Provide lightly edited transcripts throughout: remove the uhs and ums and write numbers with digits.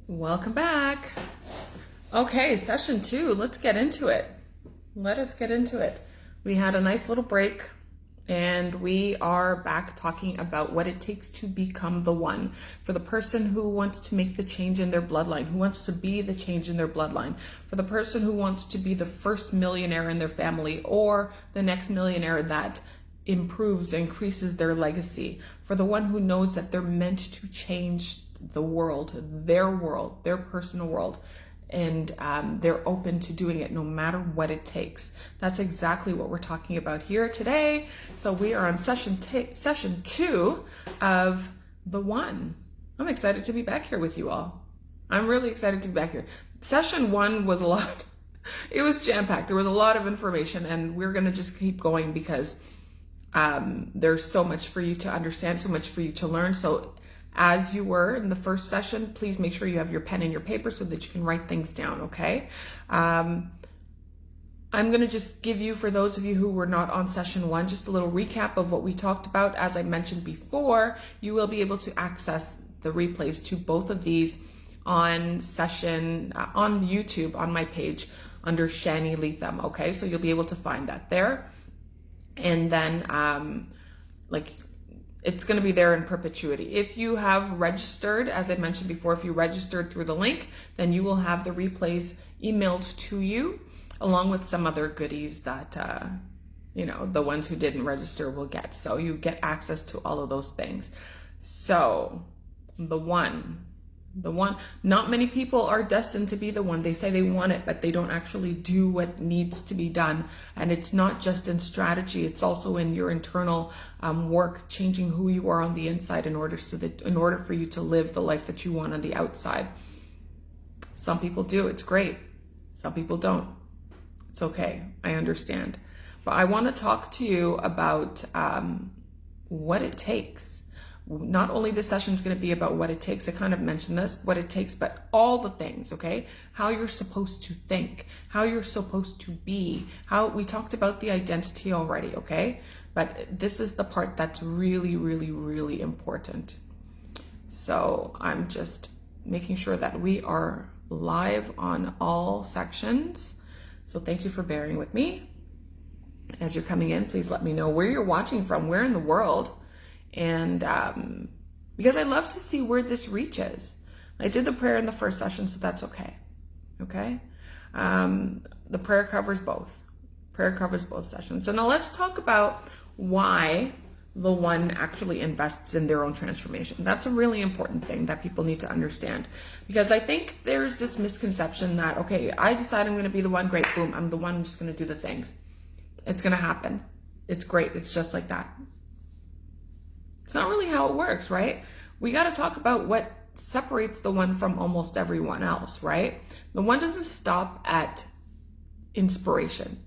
Welcome back. Okay, session 2, let's get into it. Let us get into it. We had a nice little break and we are back talking about what it takes to become the one for the person who wants to make the change in their bloodline, who wants to be the change in their bloodline, for the person who wants to be the first millionaire in their family or the next millionaire that increases their legacy, for the one who knows that they're meant to change the world, their personal world, and they're open to doing it no matter what it takes. That's exactly what we're talking about here today. So we are on session 2 of The One. I'm excited to be back here with you all. I'm really excited to be back here. Session 1 was a lot. It was jam-packed. There was a lot of information, and we're going to just keep going because there's so much for you to understand, so much for you to learn. So as you were in the first session, please make sure you have your pen and your paper so that you can write things down, okay? I'm going to just give you, for those of you who were not on session 1, just a little recap of what we talked about. As I mentioned before, you will be able to access the replays to both of these on YouTube, on my page under Shani Leatham, okay? So you'll be able to find that there. And then, it's going to be there in perpetuity. If you have registered, as I mentioned before, if you registered through the link, then you will have the replays emailed to you, along with some other goodies that, the ones who didn't register will get. So you get access to all of those things. So the one, not many people are destined to be the one. They say they want it, but they don't actually do what needs to be done. And it's not just in strategy, it's also in your internal work, changing who you are on the inside in order for you to live the life that you want on the outside. Some people do, it's great. Some people don't. It's okay, I understand. But I want to talk to you about what it takes. Not only this session is going to be about what it takes, I kind of mentioned this, what it takes, but all the things, okay? How you're supposed to think, how you're supposed to be, how we talked about the identity already, okay? But this is the part that's really, really, really important. So I'm just making sure that we are live on all sections. So thank you for bearing with me. As you're coming in, please let me know where you're watching from, where in the world. And because I love to see where this reaches. I did the prayer in the first session, so that's okay. Okay? The prayer covers both. Prayer covers both sessions. So now let's talk about why the one actually invests in their own transformation. That's a really important thing that people need to understand. Because I think there's this misconception that, okay, I decide I'm going to be the one, great, boom, I'm the one, I'm just going to do the things. It's going to happen. It's great. It's just like that. It's not really how it works, right? We got to talk about what separates the one from almost everyone else, right? The one doesn't stop at inspiration.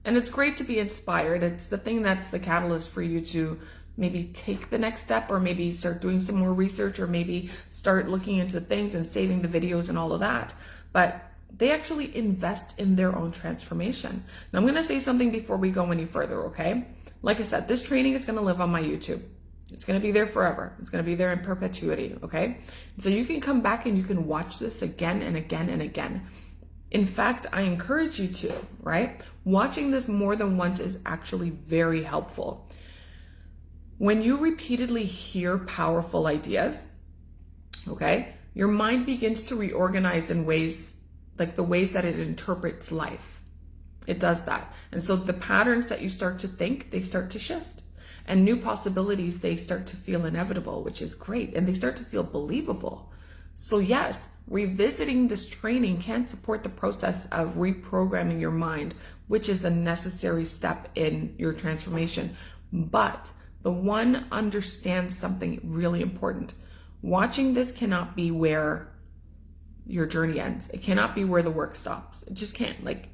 And it's great to be inspired. It's the thing that's the catalyst for you to maybe take the next step, or maybe start doing some more research, or maybe start looking into things and saving the videos and all of that. But they actually invest in their own transformation. Now I'm going to say something before we go any further, okay? Like I said, this training is going to live on my YouTube. It's going to be there forever. It's going to be there in perpetuity, okay? So you can come back and you can watch this again and again and again. In fact, I encourage you to, right? Watching this more than once is actually very helpful. When you repeatedly hear powerful ideas, okay, your mind begins to reorganize in ways, like the ways that it interprets life. It does that. And so the patterns that you start to think, they start to shift. And new possibilities, they start to feel inevitable, which is great. And they start to feel believable. So yes, revisiting this training can support the process of reprogramming your mind, which is a necessary step in your transformation. But the one understands something really important. Watching this cannot be where your journey ends. It cannot be where the work stops. It just can't. Like,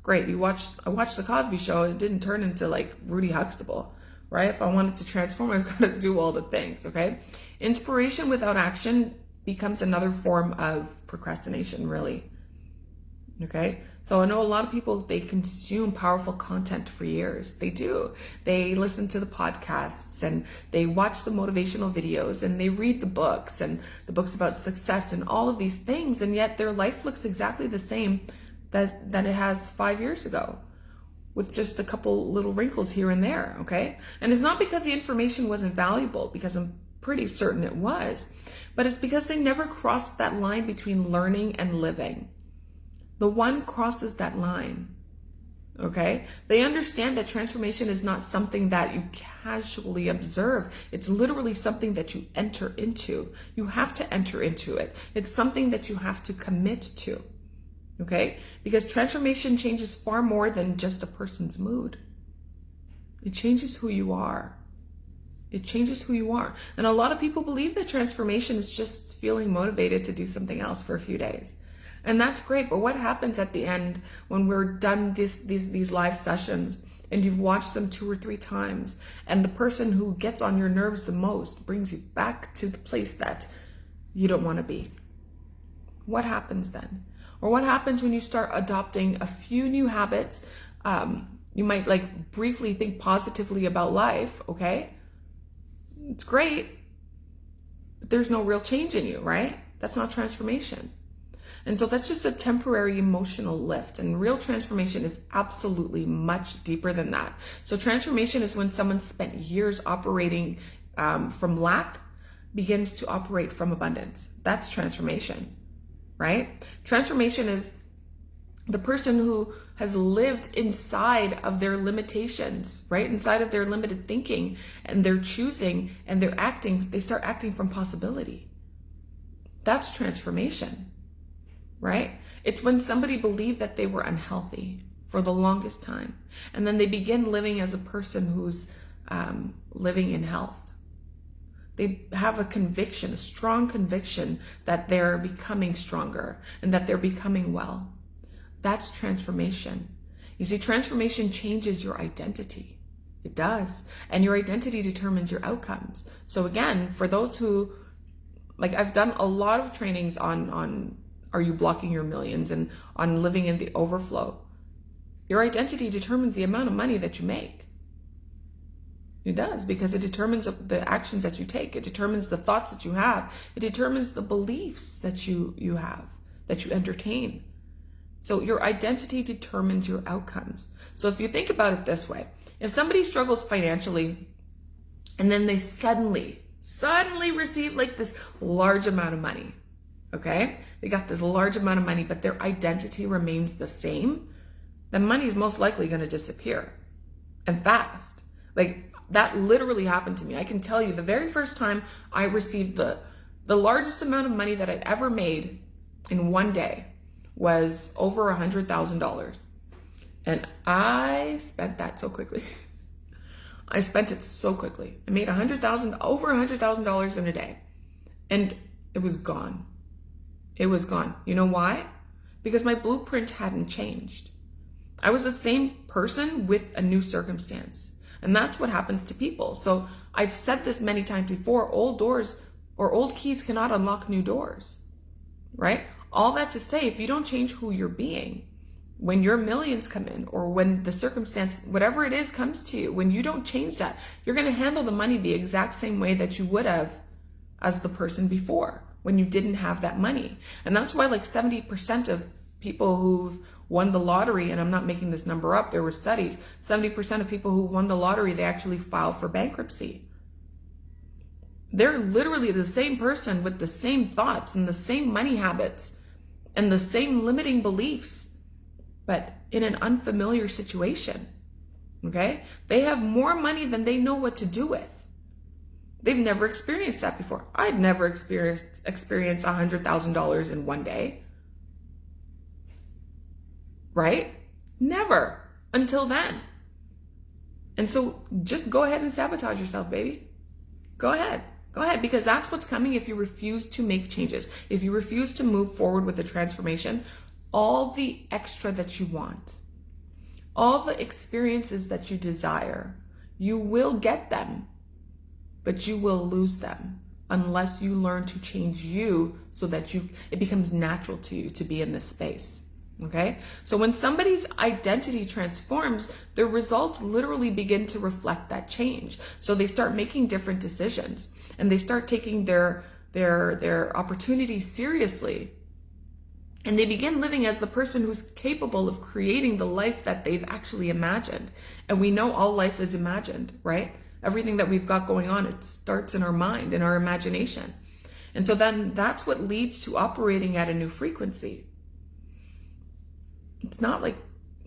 great, I watched the Cosby Show. It didn't turn into like Rudy Huxtable. Right? If I wanted to transform, I've got to do all the things, okay? Inspiration without action becomes another form of procrastination, really. Okay, so I know a lot of people, they consume powerful content for years. They do. They listen to the podcasts and they watch the motivational videos and they read the books and the books about success and all of these things. And yet their life looks exactly the same that it has 5 years ago, with just a couple little wrinkles here and there. Okay, and it's not because the information wasn't valuable, because I'm pretty certain it was, but it's because they never crossed that line between learning and living. The one crosses that line, okay? They understand that transformation is not something that you casually observe. It's literally something that you enter into. You have to enter into it. It's something that you have to commit to, okay? Because transformation changes far more than just a person's mood. It changes who you are. It changes who you are. And a lot of people believe that transformation is just feeling motivated to do something else for a few days. And that's great, but what happens at the end when we're done these live sessions and you've watched them 2 or 3 times, and the person who gets on your nerves the most brings you back to the place that you don't want to be? What happens then? Or what happens when you start adopting a few new habits? You might like briefly think positively about life, okay? It's great, but there's no real change in you, right? That's not transformation. And so that's just a temporary emotional lift, and real transformation is absolutely much deeper than that. So transformation is when someone spent years operating from lack begins to operate from abundance. That's transformation, right? Transformation is the person who has lived inside of their limitations, right? Inside of their limited thinking, and they're choosing and they're acting, they start acting from possibility. That's transformation. Right? It's when somebody believed that they were unhealthy for the longest time, and then they begin living as a person who's living in health. They have a conviction, a strong conviction that they're becoming stronger and that they're becoming well. That's transformation. You see, transformation changes your identity. It does. And your identity determines your outcomes. So again, for those who, like, I've done a lot of trainings on are you blocking your millions and on living in the overflow. Your identity determines the amount of money that you make. It does, because it determines the actions that you take. It determines the thoughts that you have. It determines the beliefs that you have, that you entertain. So your identity determines your outcomes. So if you think about it this way, if somebody struggles financially and then they suddenly receive like this large amount of money, okay? They got this large amount of money, but their identity remains the same, then money is most likely going to disappear, and fast. Like, that literally happened to me. I can tell you, the very first time I received the largest amount of money that I'd ever made in one day was over $100,000. And I spent that so quickly. I spent it so quickly. I made over $100,000 in a day, and it was gone. It was gone. You know why? Because my blueprint hadn't changed. I was the same person with a new circumstance. And that's what happens to people. So I've said this many times before, old doors or old keys cannot unlock new doors, right? All that to say, if you don't change who you're being, when your millions come in, or when the circumstance, whatever it is, comes to you, when you don't change that, you're going to handle the money the exact same way that you would have as the person before, when you didn't have that money. And that's why like 70% of people who've won the lottery, and I'm not making this number up, there were studies, 70% of people who won the lottery, they actually filed for bankruptcy. They're literally the same person with the same thoughts and the same money habits and the same limiting beliefs, but in an unfamiliar situation, okay? They have more money than they know what to do with. They've never experienced that before. I'd never experienced $100,000 in one day. Right? Never. Until then. And so just go ahead and sabotage yourself, baby. Go ahead. Go ahead, because that's what's coming if you refuse to make changes. If you refuse to move forward with the transformation, all the extra that you want, all the experiences that you desire, you will get them. But you will lose them unless you learn to change you so that it becomes natural to you to be in this space. Okay, so when somebody's identity transforms, their results literally begin to reflect that change. So they start making different decisions, and they start taking their opportunities seriously. And they begin living as the person who's capable of creating the life that they've actually imagined. And we know all life is imagined, right? Everything that we've got going on, it starts in our mind, in our imagination. And so then that's what leads to operating at a new frequency. It's not like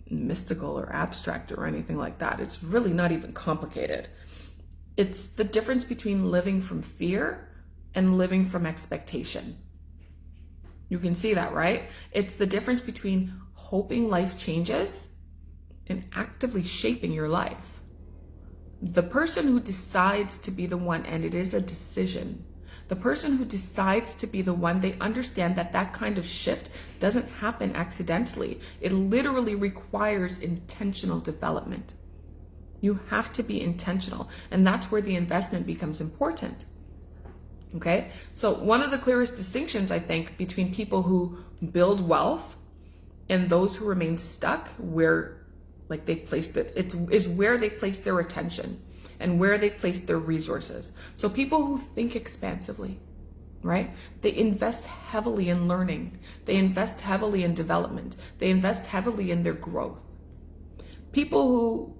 mystical or abstract or anything like that. It's really not even complicated. It's the difference between living from fear and living from expectation. You can see that, right? It's the difference between hoping life changes and actively shaping your life. The person who decides to be the one, and it is a decision, the person who decides to be the one, they understand that that kind of shift doesn't happen accidentally. It literally requires intentional development. You have to be intentional, and that's where the investment becomes important. Okay, so one of the clearest distinctions, I think, between people who build wealth and those who remain stuck where like they place it is where they place their attention and where they place their resources. So people who think expansively, right? They invest heavily in learning. They invest heavily in development. They invest heavily in their growth. People who,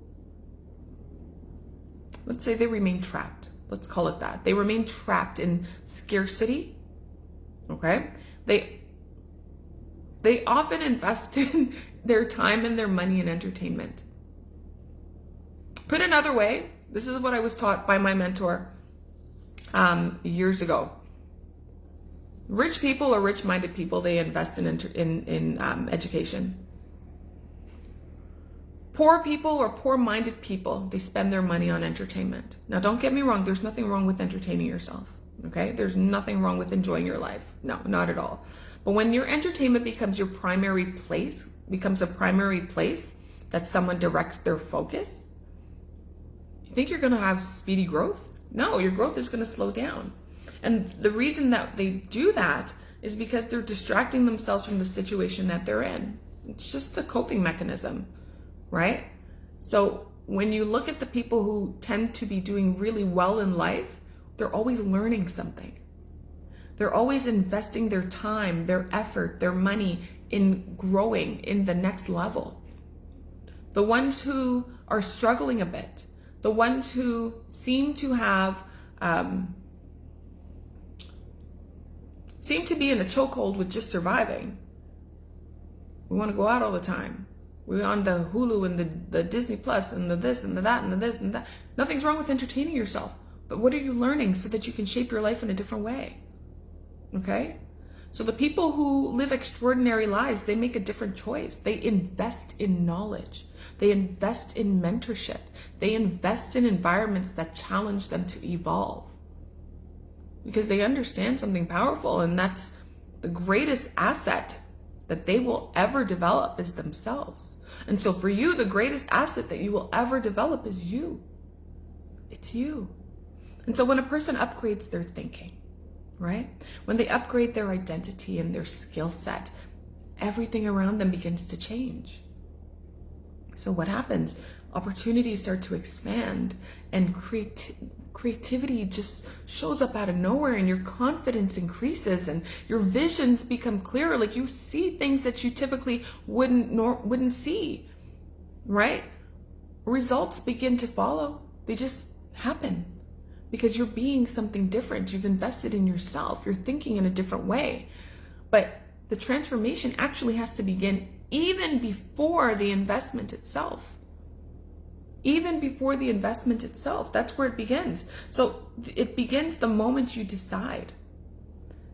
let's say they remain trapped. Let's call it that. They remain trapped in scarcity, okay? They often invest in their time and their money in entertainment. Put another way, this is what I was taught by my mentor years ago. Rich people or rich-minded people, they invest in education. Poor people or poor-minded people, they spend their money on entertainment. Now, don't get me wrong. There's nothing wrong with entertaining yourself, okay? There's nothing wrong with enjoying your life. No, not at all. But when your entertainment becomes your primary place, becomes a primary place that someone directs their focus, you think you're going to have speedy growth? No, your growth is going to slow down. And the reason that they do that is because they're distracting themselves from the situation that they're in. It's just a coping mechanism. Right? So when you look at the people who tend to be doing really well in life, they're always learning something. They're always investing their time, their effort, their money in growing in the next level. The ones who are struggling a bit, the ones who seem to have, seem to be in a chokehold with just surviving. We want to go out all the time. We're on the Hulu and the Disney Plus and the this and the that and the this and that. Nothing's wrong with entertaining yourself. But what are you learning so that you can shape your life in a different way? Okay? So the people who live extraordinary lives, they make a different choice. They invest in knowledge. They invest in mentorship. They invest in environments that challenge them to evolve. Because they understand something powerful, and that's the greatest asset that they will ever develop is themselves. And so for you, the greatest asset that you will ever develop is you. It's you. And so when a person upgrades their thinking, right? When they upgrade their identity and their skill set, everything around them begins to change. So what happens? Opportunities start to expand, and creativity just shows up out of nowhere, and your confidence increases and your visions become clearer. Like you see things that you typically wouldn't see, right? Results begin to follow. They just happen because you're being something different. You've invested in yourself. You're thinking in a different way. But the transformation actually has to begin even before the investment itself. Even before the investment itself, that's where it begins. So it begins the moment you decide.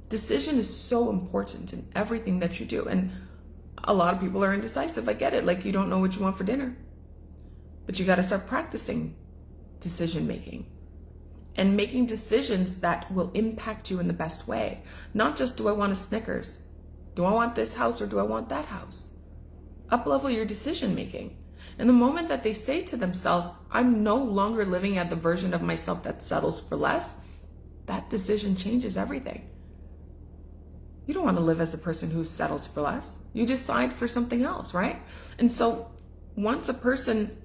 Decision is so important in everything that you do. And a lot of people are indecisive. I get it. Like you don't know what you want for dinner. But you got to start practicing decision making and making decisions that will impact you in the best way. Not just, do I want a Snickers? Do I want this house or do I want that house? Up-level your decision making. And the moment that they say to themselves, I'm no longer living at the version of myself that settles for less, that decision changes everything. You don't want to live as a person who settles for less. You decide for something else, right? And so once a person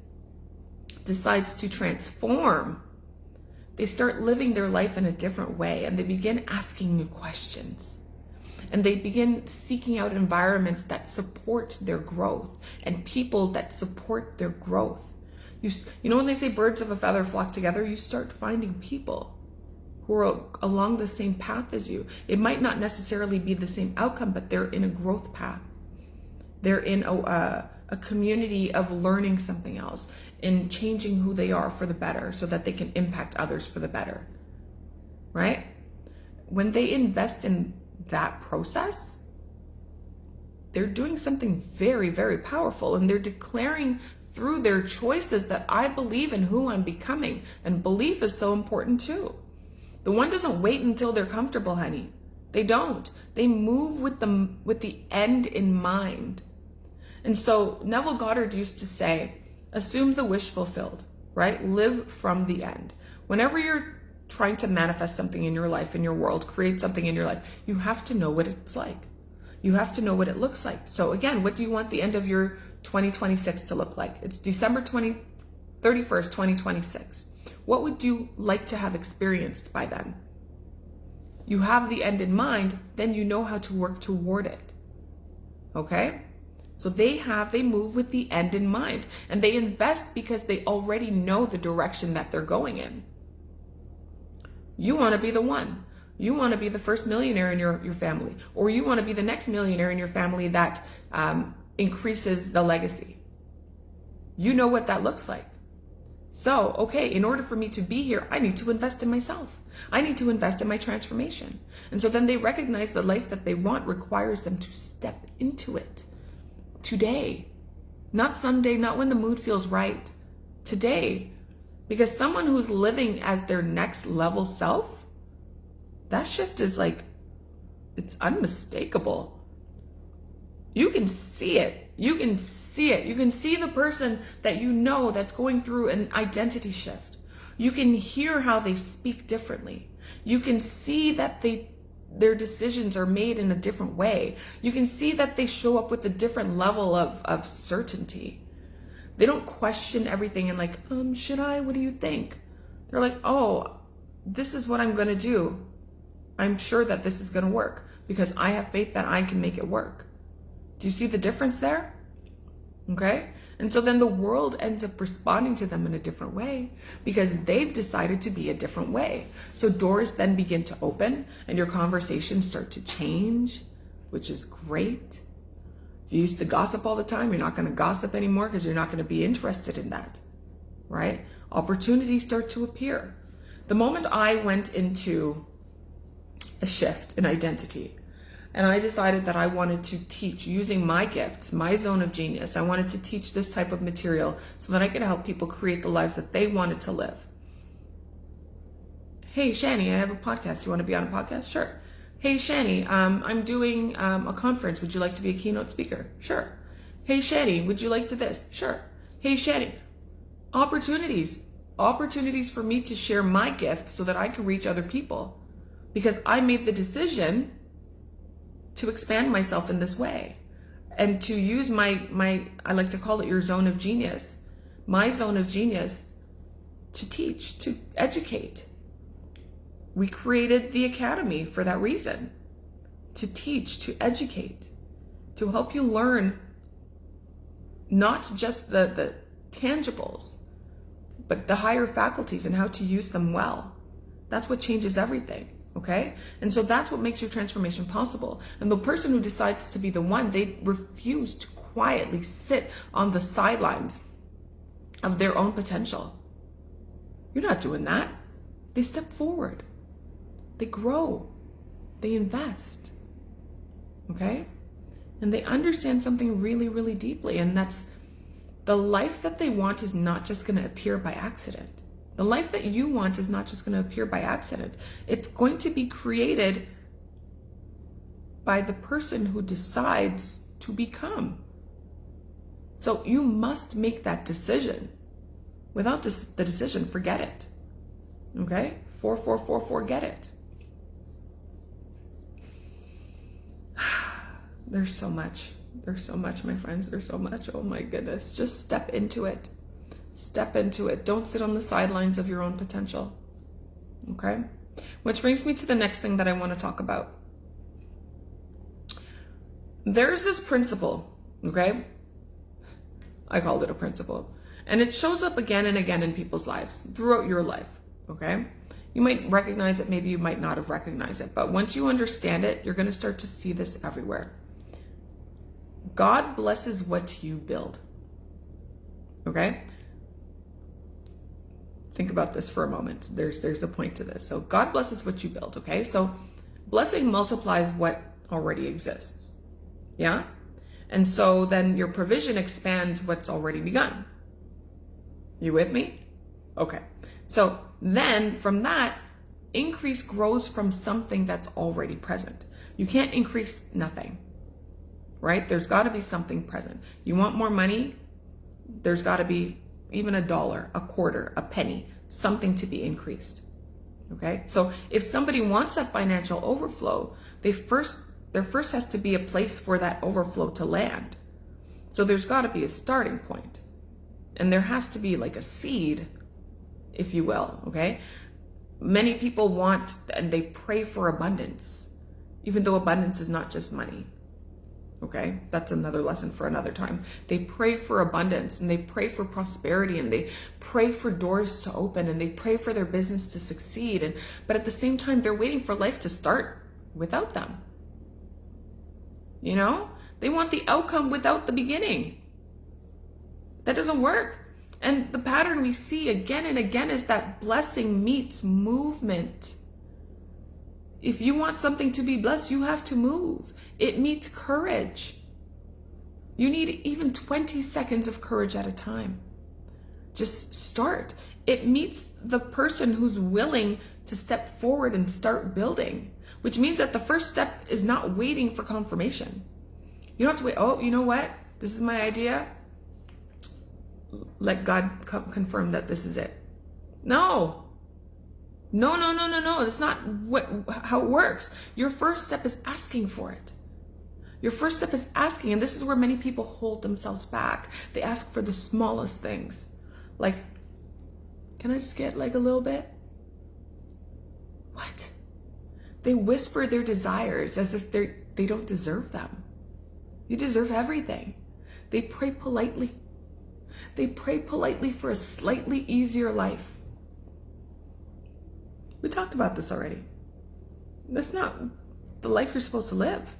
decides to transform, they start living their life in a different way, and they begin asking new questions. And they begin seeking out environments that support their growth and people that support their growth. You know when they say birds of a feather flock together, you start finding people who are along the same path as you. It might not necessarily be the same outcome, but they're in a growth path. They're in a community of learning something else, in changing who they are for the better so that they can impact others for the better, right? When they invest in that process, they're doing something very, very powerful, and they're declaring through their choices that I believe in who I'm becoming. And belief is so important too. The one doesn't wait until they're comfortable, honey. They don't. They move with the end in mind. And so Neville Goddard used to say, assume the wish fulfilled, right? Live from the end. Whenever you're trying to manifest something in your life, in your world, create something in your life, you have to know what it's like. You have to know what it looks like. So again, what do you want the end of your 2026 to look like? It's December 31st, 2026. What would you like to have experienced by then? You have the end in mind, then you know how to work toward it. Okay? So they move with the end in mind, and they invest because they already know the direction that they're going in. You want to be the one. You want to be the first millionaire in your family, or you want to be the next millionaire in your family that increases the legacy. You know what that looks like. So, okay, in order for me to be here, I need to invest in myself. I need to invest in my transformation. And so then they recognize the life that they want requires them to step into it today, not someday, not when the mood feels right, today. Because someone who's living as their next level self, that shift is like, it's unmistakable. You can see it. You can see it. You can see the person that you know that's going through an identity shift. You can hear how they speak differently. You can see that their decisions are made in a different way. You can see that they show up with a different level of certainty. They don't question everything and like, should I? What do you think? They're like, oh, this is what I'm going to do. I'm sure that this is going to work because I have faith that I can make it work. Do you see the difference there? Okay. And so then the world ends up responding to them in a different way because they've decided to be a different way. So doors then begin to open and your conversations start to change, which is great. If you used to gossip all the time, you're not going to gossip anymore because you're not going to be interested in that, right? Opportunities start to appear. The moment I went into a shift in identity and I decided that I wanted to teach using my gifts, my zone of genius, I wanted to teach this type of material so that I could help people create the lives that they wanted to live. Hey, Shani, I have a podcast. Do you want to be on a podcast? Sure. Hey, Shani, I'm doing a conference. Would you like to be a keynote speaker? Sure. Hey, Shani, would you like to this? Sure. Hey, Shani, opportunities for me to share my gift so that I can reach other people because I made the decision to expand myself in this way and to use my I like to call it your zone of genius, my zone of genius to teach, to educate. We created the academy for that reason, to teach, to educate, to help you learn not just the tangibles, but the higher faculties and how to use them well. That's what changes everything, okay? And so that's what makes your transformation possible. And the person who decides to be the one, they refuse to quietly sit on the sidelines of their own potential. You're not doing that. They step forward. They grow, they invest, okay? And they understand something really, really deeply, and that's the life that they want is not just going to appear by accident. The life that you want is not just going to appear by accident. It's going to be created by the person who decides to become. So you must make that decision. Without the decision, forget it, okay? 4444, get it. There's so much. There's so much, my friends. There's so much. Oh my goodness. Just step into it. Step into it. Don't sit on the sidelines of your own potential. Okay? Which brings me to the next thing that I want to talk about. There's this principle, okay? I called it a principle. And it shows up again and again in people's lives, throughout your life, okay? You might recognize it, maybe you might not have recognized it, but once you understand it, you're going to start to see this everywhere. God blesses what you build, okay? Think about this for a moment. There's a point to this. So God blesses what you build, okay? So blessing multiplies what already exists. Yeah? And so then your provision expands what's already begun. You with me? Okay. So then from that, increase grows from something that's already present. You can't increase nothing, right? There's got to be something present. You want more money? There's got to be even $1, a quarter, a penny, something to be increased. Okay? So if somebody wants a financial overflow, there first has to be a place for that overflow to land. So there's got to be a starting point. And there has to be like a seed, if you will, okay? Many people want and they pray for abundance, even though abundance is not just money. Okay, that's another lesson for another time. They pray for abundance and they pray for prosperity and they pray for doors to open and they pray for their business to succeed. But at the same time, they're waiting for life to start without them. You know, they want the outcome without the beginning. That doesn't work. And the pattern we see again and again is that blessing meets movement. If you want something to be blessed, you have to move. It meets courage. You need even 20 seconds of courage at a time. Just start. It meets the person who's willing to step forward and start building, which means that the first step is not waiting for confirmation. You don't have to wait. Oh, you know what? This is my idea. Let God confirm that this is it. No. That's not how it works. Your first step is asking for it. Your first step is asking, and this is where many people hold themselves back. They ask for the smallest things. Like, can I just get like a little bit? What? They whisper their desires as if they don't deserve them. You deserve everything. They pray politely. They pray politely for a slightly easier life. We talked about this already. That's not the life you're supposed to live.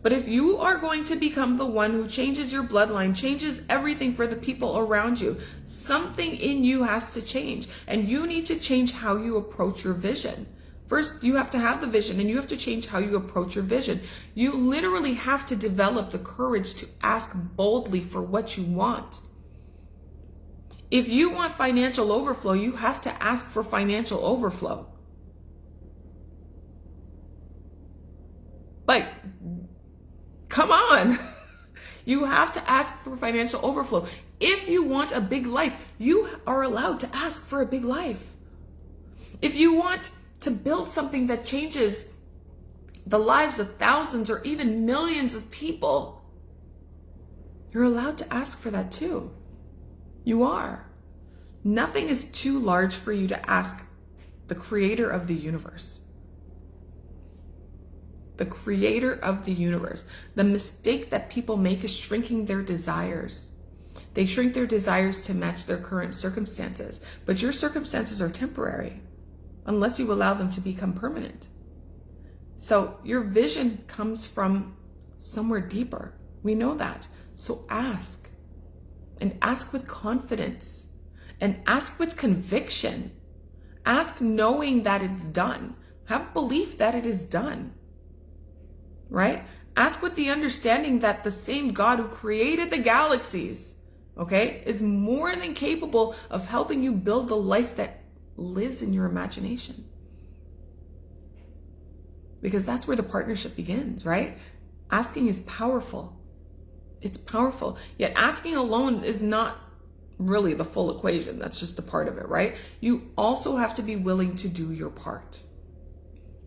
But if you are going to become the one who changes your bloodline, changes everything for the people around you, something in you has to change. And you need to change how you approach your vision. First, you have to have the vision and you have to change how you approach your vision. You literally have to develop the courage to ask boldly for what you want. If you want financial overflow, you have to ask for financial overflow. Like, come on. You have to ask for financial overflow. If you want a big life, you are allowed to ask for a big life. If you want to build something that changes the lives of thousands or even millions of people, you're allowed to ask for that too. You are. Nothing is too large for you to ask the creator of the universe. The creator of the universe. The mistake that people make is shrinking their desires. They shrink their desires to match their current circumstances. But your circumstances are temporary unless you allow them to become permanent. So your vision comes from somewhere deeper. We know that. So ask. And ask with confidence. And ask with conviction. Ask knowing that it's done. Have belief that it is done. Right? Ask with the understanding that the same God who created the galaxies, okay, is more than capable of helping you build the life that lives in your imagination. Because that's where the partnership begins, right? Asking is powerful. It's powerful. Yet asking alone is not really the full equation. That's just a part of it, right? You also have to be willing to do your part.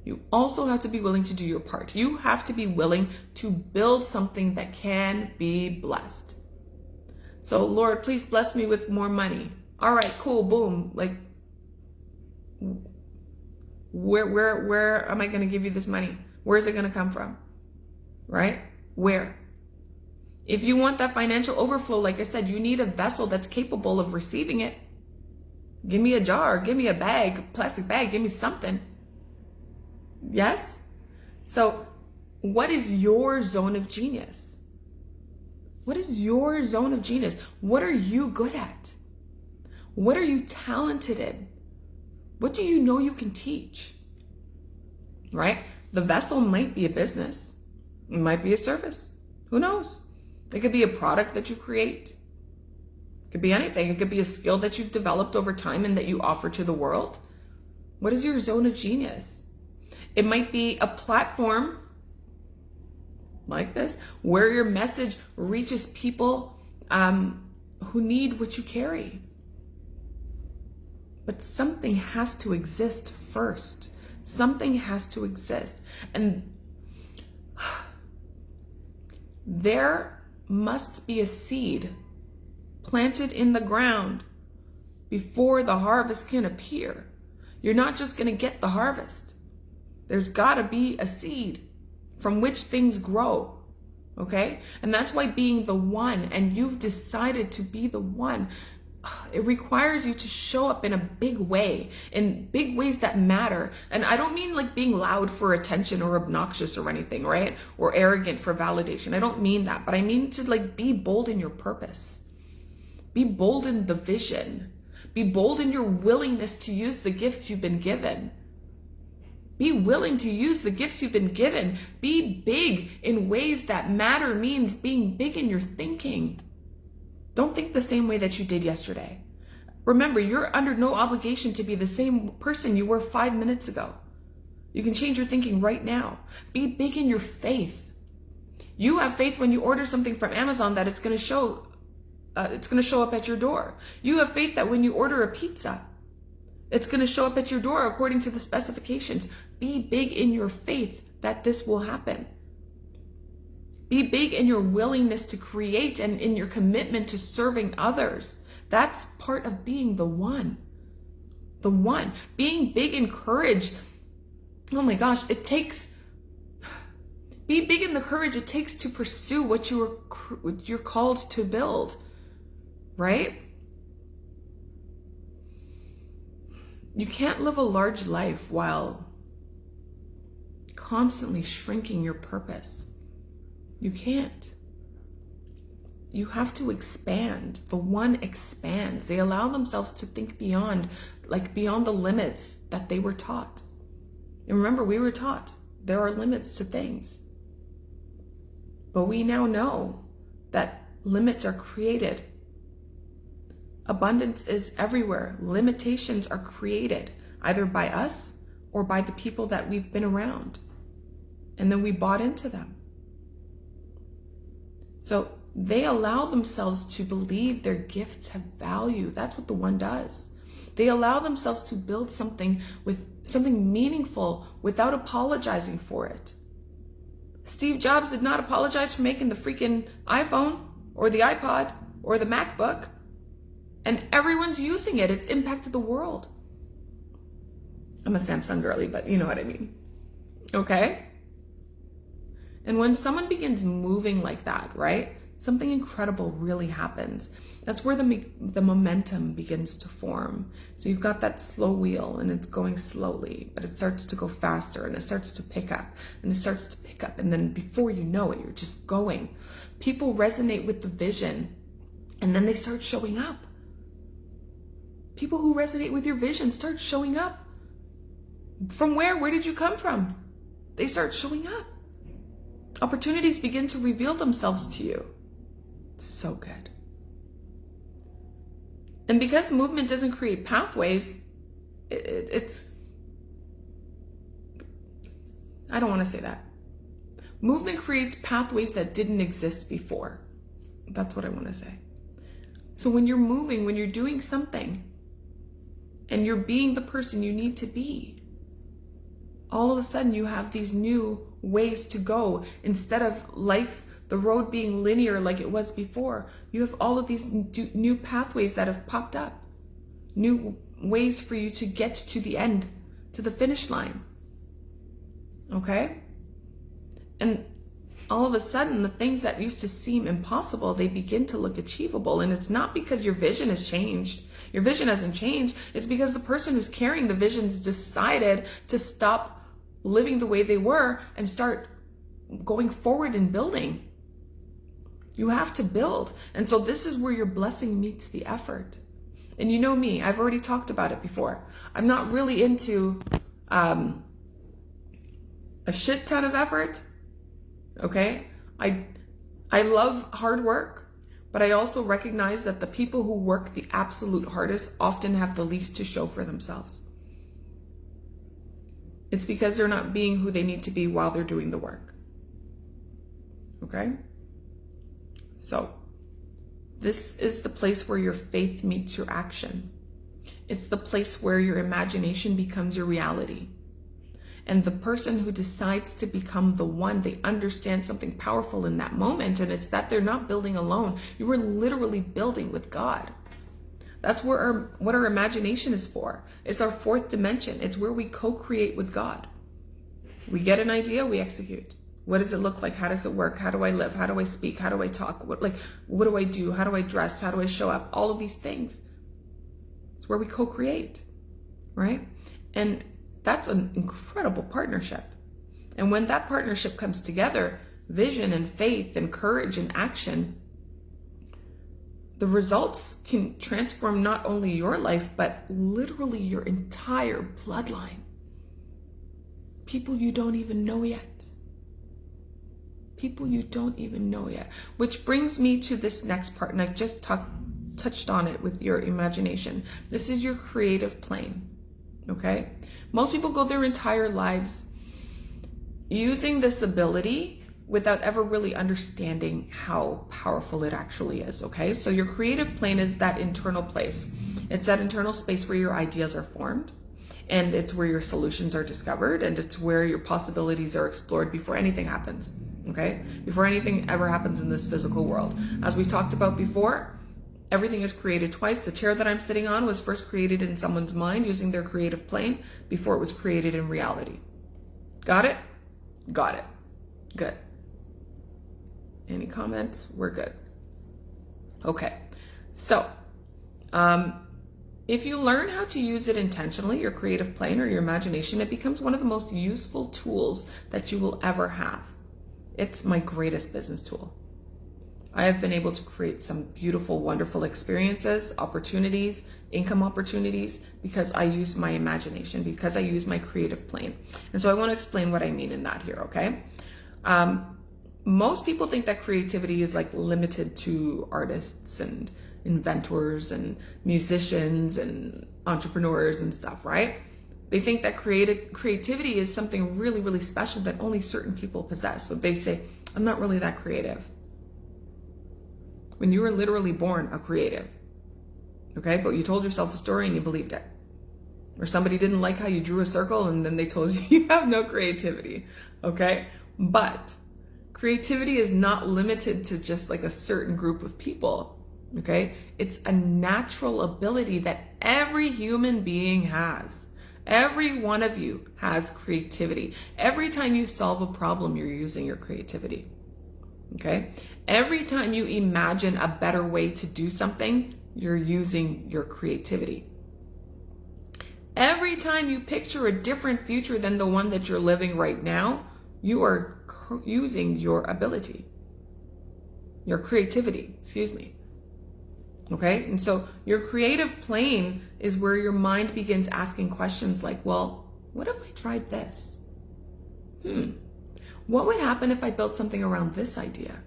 You also have to be willing to do your part. You have to be willing to build something that can be blessed. So, Lord, please bless me with more money. All right, cool, boom. Like, where am I going to give you this money? Where is it going to come from? Right? Where? If you want that financial overflow, like I said, you need a vessel that's capable of receiving it. Give me a jar, give me a bag, plastic bag, give me something. Yes? So, what is your zone of genius? What is your zone of genius? What are you good at? What are you talented in? What do you know you can teach? Right? The vessel might be a business. It might be a service. Who knows? It could be a product that you create. It could be anything. It could be a skill that you've developed over time and that you offer to the world. What is your zone of genius? It might be a platform like this where your message reaches people who need what you carry. But something has to exist first. Something has to exist. And there must be a seed planted in the ground before the harvest can appear. You're not just going to get the harvest. There's got to be a seed from which things grow. Okay? And that's why being the one, and you've decided to be the one, it requires you to show up in a big way, in big ways that matter. And I don't mean like being loud for attention or obnoxious or anything, right? Or arrogant for validation. I don't mean that, but I mean to like be bold in your purpose. Be bold in the vision. Be bold in your willingness to use the gifts you've been given. Be willing to use the gifts you've been given. Be big in ways that matter means being big in your thinking. Don't think the same way that you did yesterday. Remember, you're under no obligation to be the same person you were 5 minutes ago. You can change your thinking right now. Be big in your faith. You have faith when you order something from Amazon that it's going to show up at your door. You have faith that when you order a pizza, it's going to show up at your door according to the specifications. Be big in your faith that this will happen. Be big in your willingness to create and in your commitment to serving others. That's part of being the one. The one. Being big in courage. Oh my gosh, be big in the courage it takes to pursue what you're called to build. Right? You can't live a large life while constantly shrinking your purpose. You can't. You have to expand. The one expands. They allow themselves to think beyond the limits that they were taught. And remember, we were taught there are limits to things. But we now know that limits are created. Abundance is everywhere. Limitations are created either by us or by the people that we've been around. And then we bought into them. So they allow themselves to believe their gifts have value. That's what the one does. They allow themselves to build something meaningful without apologizing for it. Steve Jobs did not apologize for making the freaking iPhone or the iPod or the MacBook. And everyone's using it. It's impacted the world. I'm a Samsung girly, but you know what I mean. Okay? And when someone begins moving like that, right? Something incredible really happens. That's where the momentum begins to form. So you've got that slow wheel and it's going slowly, but it starts to go faster and it starts to pick up and it starts to pick up. And then before you know it, you're just going. People resonate with the vision and then they start showing up. People who resonate with your vision start showing up. From where? Where did you come from? They start showing up. Opportunities begin to reveal themselves to you. It's so good. And because movement doesn't create pathways, it's I don't want to say that. Movement creates pathways that didn't exist before. That's what I want to say. So when you're moving, when you're doing something, and you're being the person you need to be, all of a sudden you have these new ways to go. Instead of life, the road being linear like it was before, you have all of these new pathways that have popped up, new ways for you to get to the end, to the finish line. Okay? And all of a sudden, the things that used to seem impossible, they begin to look achievable. And it's not because your vision has changed. Your vision hasn't changed. It's because the person who's carrying the vision's decided to stop living the way they were and start going forward and building. You have to build. And so this is where your blessing meets the effort. And you know me, I've already talked about it before. I'm not really into a shit ton of effort. Okay? I love hard work, but I also recognize that the people who work the absolute hardest often have the least to show for themselves. It's because they're not being who they need to be while they're doing the work. Okay? So, this is the place where your faith meets your action. It's the place where your imagination becomes your reality. And the person who decides to become the one, they understand something powerful in that moment, and it's that they're not building alone. You are literally building with God. That's where what our imagination is for. It's our fourth dimension. It's where we co-create with God. We get an idea, we execute. What does it look like? How does it work? How do I live? How do I speak? How do I talk? What do I do? How do I dress? How do I show up? All of these things. It's where we co-create, right? And that's an incredible partnership. And when that partnership comes together, vision and faith and courage and action, the results can transform not only your life, but literally your entire bloodline. People you don't even know yet. People you don't even know yet. Which brings me to this next part, and I just touched on it with your imagination. This is your creative plane, okay? Most people go their entire lives using this ability without ever really understanding how powerful it actually is, okay? So your creative plane is that internal place. It's that internal space where your ideas are formed, and it's where your solutions are discovered, and it's where your possibilities are explored before anything happens, okay? Before anything ever happens in this physical world. As we talked about before, everything is created twice. The chair that I'm sitting on was first created in someone's mind using their creative plane before it was created in reality. Got it? Got it. Good. Any comments? We're good. Okay. So, if you learn how to use it intentionally, your creative plane or your imagination, it becomes one of the most useful tools that you will ever have. It's my greatest business tool. I have been able to create some beautiful, wonderful experiences, opportunities, income opportunities, because I use my imagination, because I use my creative plane. And so I want to explain what I mean in that here, okay? Most people think that creativity is like limited to artists and inventors and musicians and entrepreneurs and stuff, right? They think that creativity is something really, really special that only certain people possess. So they say, I'm not really that creative. When you were literally born a creative, okay? But you told yourself a story and you believed it. Or somebody didn't like how you drew a circle and then they told you you have no creativity, okay? But creativity is not limited to just like a certain group of people, okay? It's a natural ability that every human being has. Every one of you has creativity. Every time you solve a problem, you're using your creativity. Okay? Every time you imagine a better way to do something, you're using your creativity. Every time you picture a different future than the one that you're living right now, you are using your ability, your creativity, excuse me. Okay? And so your creative plane is where your mind begins asking questions like, well, what if I tried this? What would happen if I built something around this idea?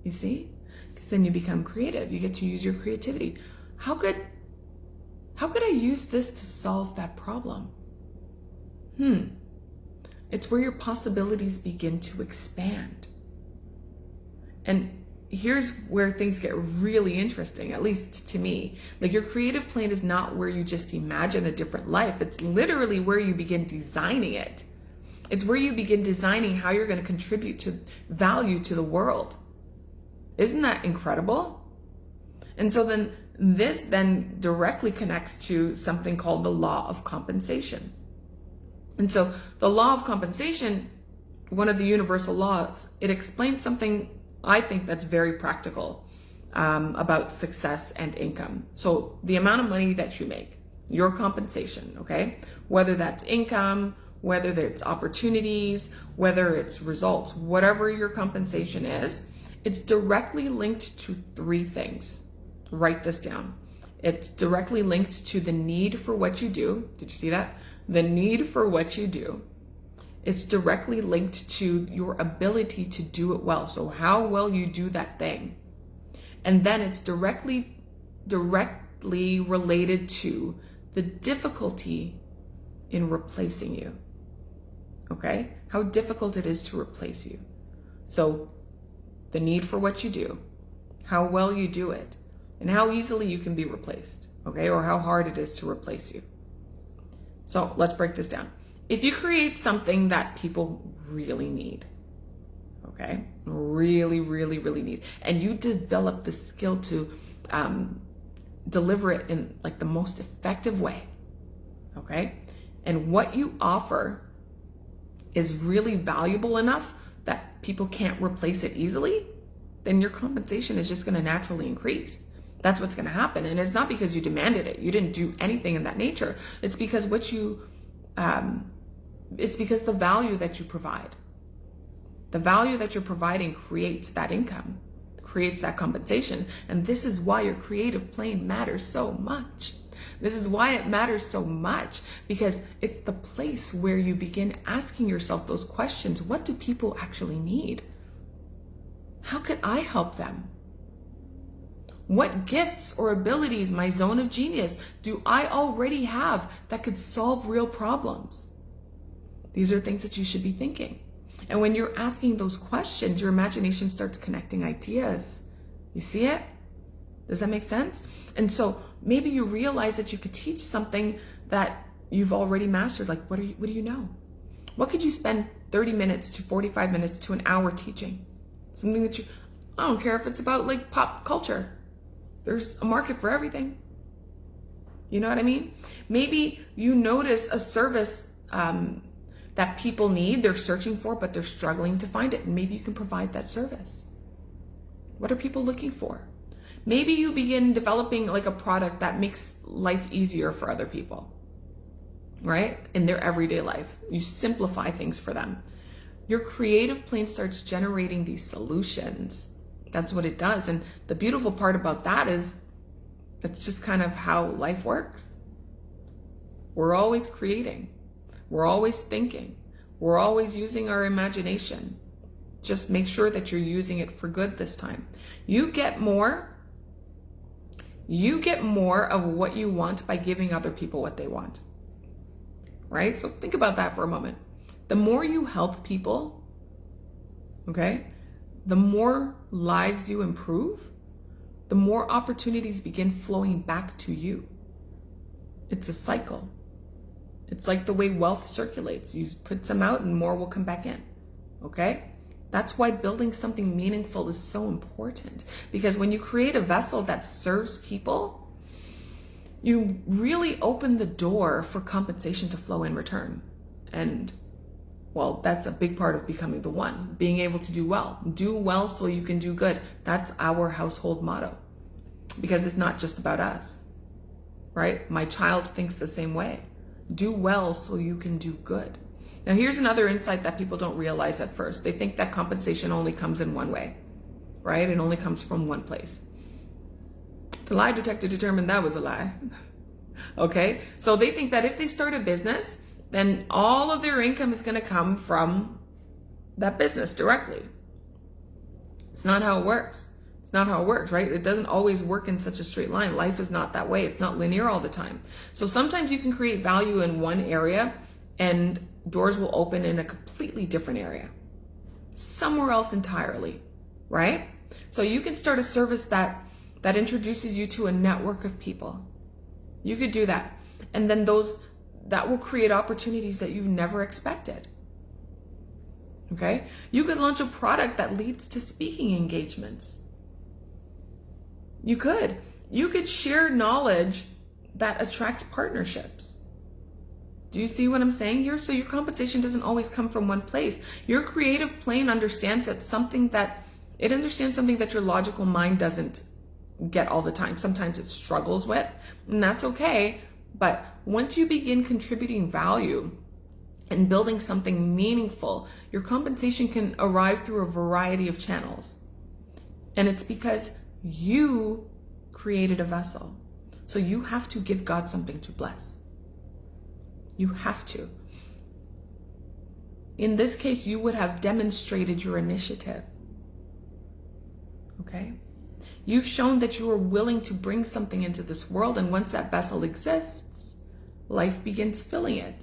You see? Because then you become creative. You get to use your creativity. How could I use this to solve that problem? It's where your possibilities begin to expand. And here's where things get really interesting, at least to me. Like, your creative plane is not where you just imagine a different life. It's literally where you begin designing it. It's where you begin designing how you're going to contribute to value to the world. Isn't that incredible? And so then this then directly connects to something called the law of compensation. And so the law of compensation, one of the universal laws, it explains something I think that's very practical about success and income. So the amount of money that you make, your compensation, okay? Whether that's income, whether it's opportunities, whether it's results, whatever your compensation is, it's directly linked to three things. Write this down. It's directly linked to the need for what you do. Did you see that? The need for what you do. It's directly linked to your ability to do it well. So how well you do that thing. And then it's directly related to the difficulty in replacing you. Okay? How difficult it is to replace you. So the need for what you do, how well you do it, and how easily you can be replaced. Okay? Or how hard it is to replace you. So let's break this down. If you create something that people really need, okay, really need, and you develop the skill to deliver it in like the most effective way, okay, and what you offer is really valuable enough that people can't replace it easily, then your compensation is just going to naturally increase. That's what's going to happen. And it's not because you demanded it. You didn't do anything in that nature. It's because it's because the value that you provide, the value that you're providing creates that income, creates that compensation. And this is why your creative plane matters so much. This is why it matters so much, because it's the place where you begin asking yourself those questions. What do people actually need? How could I help them? What gifts or abilities, my zone of genius, do I already have that could solve real problems? These are things that you should be thinking. And when you're asking those questions, your imagination starts connecting ideas. You see it? Does that make sense? And so maybe you realize that you could teach something that you've already mastered. Like, what do you know? What could you spend 30 minutes to 45 minutes to an hour teaching? Something that I don't care if it's about like pop culture. There's a market for everything. You know what I mean? Maybe you notice a service that people need, they're searching for, but they're struggling to find it. And maybe you can provide that service. What are people looking for? Maybe you begin developing like a product that makes life easier for other people, right? In their everyday life. You simplify things for them. Your creative plane starts generating these solutions. That's what it does. And the beautiful part about that is that's just kind of how life works. We're always creating. We're always thinking. We're always using our imagination. Just make sure that you're using it for good this time. You get more of what you want by giving other people what they want. Right? So think about that for a moment. The more you help people, okay, the more lives you improve, the more opportunities begin flowing back to you. It's a cycle. It's like the way wealth circulates. You put some out and more will come back in, okay? That's why building something meaningful is so important, because when you create a vessel that serves people, you really open the door for compensation to flow in return. And well, that's a big part of becoming the one, being able to do well. Do well so you can do good. That's our household motto, because it's not just about us, right? My child thinks the same way. Do well so you can do good. Now, here's another insight that people don't realize at first. They think that compensation only comes in one way, right? It only comes from one place. The lie detector determined that was a lie. Okay? So they think that if they start a business, then all of their income is going to come from that business directly. It's not how it works. It's not how it works, right? It doesn't always work in such a straight line. Life is not that way. It's not linear all the time. So sometimes you can create value in one area and doors will open in a completely different area, somewhere else entirely, right? So you can start a service that introduces you to a network of people. You could do that. And then that will create opportunities that you never expected. Okay? You could launch a product that leads to speaking engagements. You could. You could share knowledge that attracts partnerships. Do you see what I'm saying here? So your compensation doesn't always come from one place. Your creative plane understands something that your logical mind doesn't get all the time. Sometimes it struggles with, and that's okay. But once you begin contributing value and building something meaningful, your compensation can arrive through a variety of channels. And it's because you created a vessel. So you have to give God something to bless. You have to. In this case, you would have demonstrated your initiative. Okay? You've shown that you are willing to bring something into this world, and once that vessel exists, life begins filling it.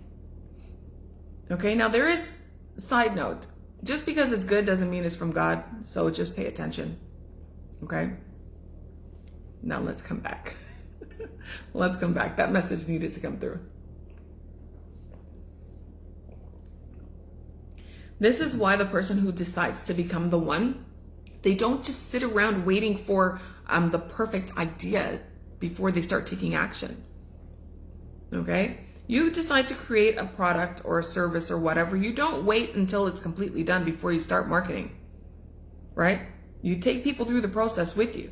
Okay, now there is a side note. Just because it's good doesn't mean it's from God, so just pay attention. Okay? Now let's come back. Let's come back. That message needed to come through. This is why the person who decides to become the one, they don't just sit around waiting for the perfect idea before they start taking action. Okay? You decide to create a product or a service or whatever. You don't wait until it's completely done before you start marketing. Right? You take people through the process with you.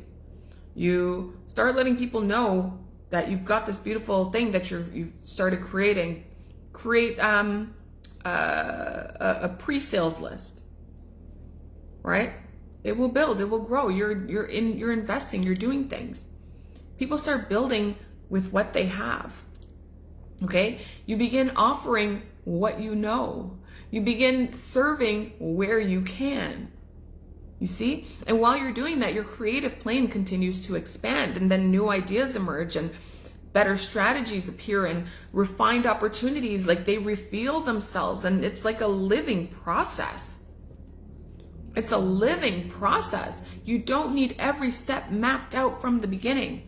You start letting people know that you've got this beautiful thing that you've started creating. Create a pre-sales list, right? It will build, it will grow. You're investing, you're doing things. People start building with what they have. Okay? You begin offering what you know. You begin serving where you can. You see? And while you're doing that, your creative plane continues to expand, and then new ideas emerge, and better strategies appear, and refined opportunities, like they reveal themselves, and it's like a living process. It's a living process. You don't need every step mapped out from the beginning.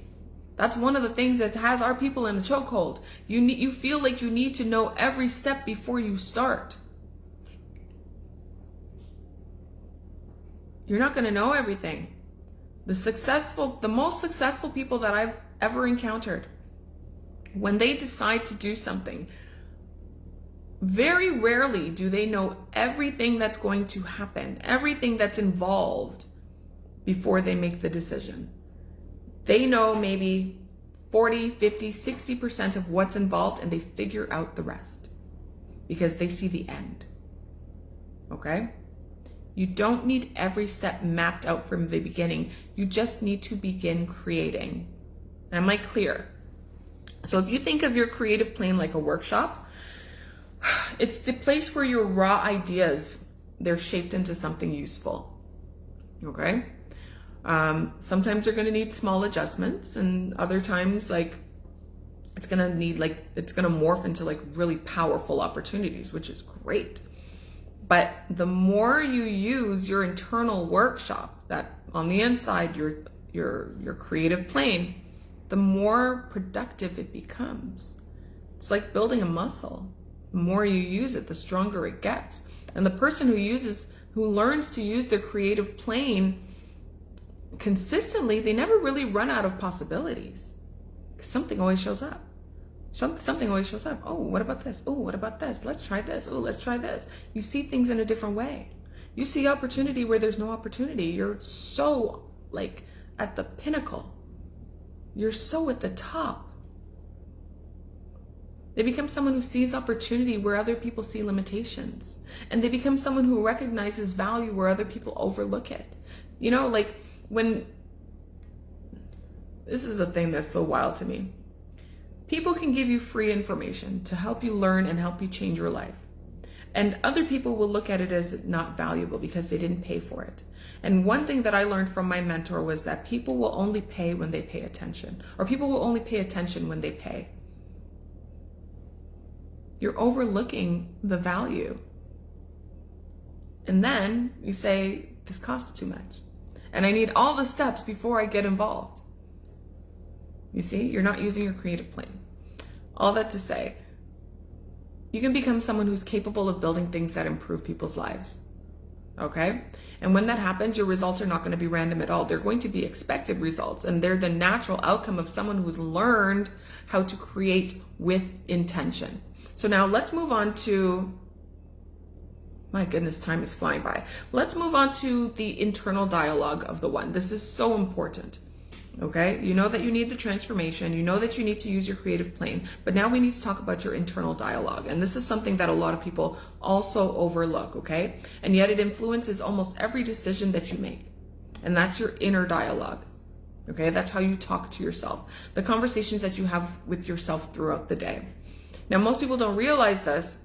That's one of the things that has our people in a chokehold. You feel like you need to know every step before you start. You're not going to know everything. The most successful people that I've ever encountered, when they decide to do something, very rarely do they know everything that's going to happen, everything that's involved before they make the decision. They know maybe 40, 50, 60% of what's involved, and they figure out the rest because they see the end. Okay? You don't need every step mapped out from the beginning. You just need to begin creating. Am I clear? So if you think of your creative plane like a workshop, it's the place where your raw ideas, they're shaped into something useful. Okay? Sometimes they're going to need small adjustments, and other times, it's going to morph into really powerful opportunities, which is great. But the more you use your internal workshop, that on the inside, your creative plane, the more productive it becomes. It's like building a muscle. The more you use it, the stronger it gets. And the person who learns to use their creative plane consistently, they never really run out of possibilities. Something always shows up. Something always shows up. Oh, what about this? Oh, what about this? Let's try this. Oh, let's try this. You see things in a different way. You see opportunity where there's no opportunity. You're so at the pinnacle. You're so at the top. They become someone who sees opportunity where other people see limitations. And they become someone who recognizes value where other people overlook it. When this is a thing that's so wild to me. People can give you free information to help you learn and help you change your life. And other people will look at it as not valuable because they didn't pay for it. And one thing that I learned from my mentor was that people will only pay when they pay attention, or people will only pay attention when they pay. You're overlooking the value. And then you say, this costs too much. And I need all the steps before I get involved. You see, you're not using your creative plane. All that to say, you can become someone who's capable of building things that improve people's lives. Okay? And when that happens, your results are not going to be random at all. They're going to be expected results, and they're the natural outcome of someone who's learned how to create with intention. So now let's move on to, my goodness, time is flying by. Let's move on to the internal dialogue of the one. This is so important. Okay, you know that you need the transformation, you know that you need to use your creative plane, but now we need to talk about your internal dialogue. And this is something that a lot of people also overlook, okay? And yet it influences almost every decision that you make. And that's your inner dialogue, okay? That's how you talk to yourself, the conversations that you have with yourself throughout the day. Now, most people don't realize this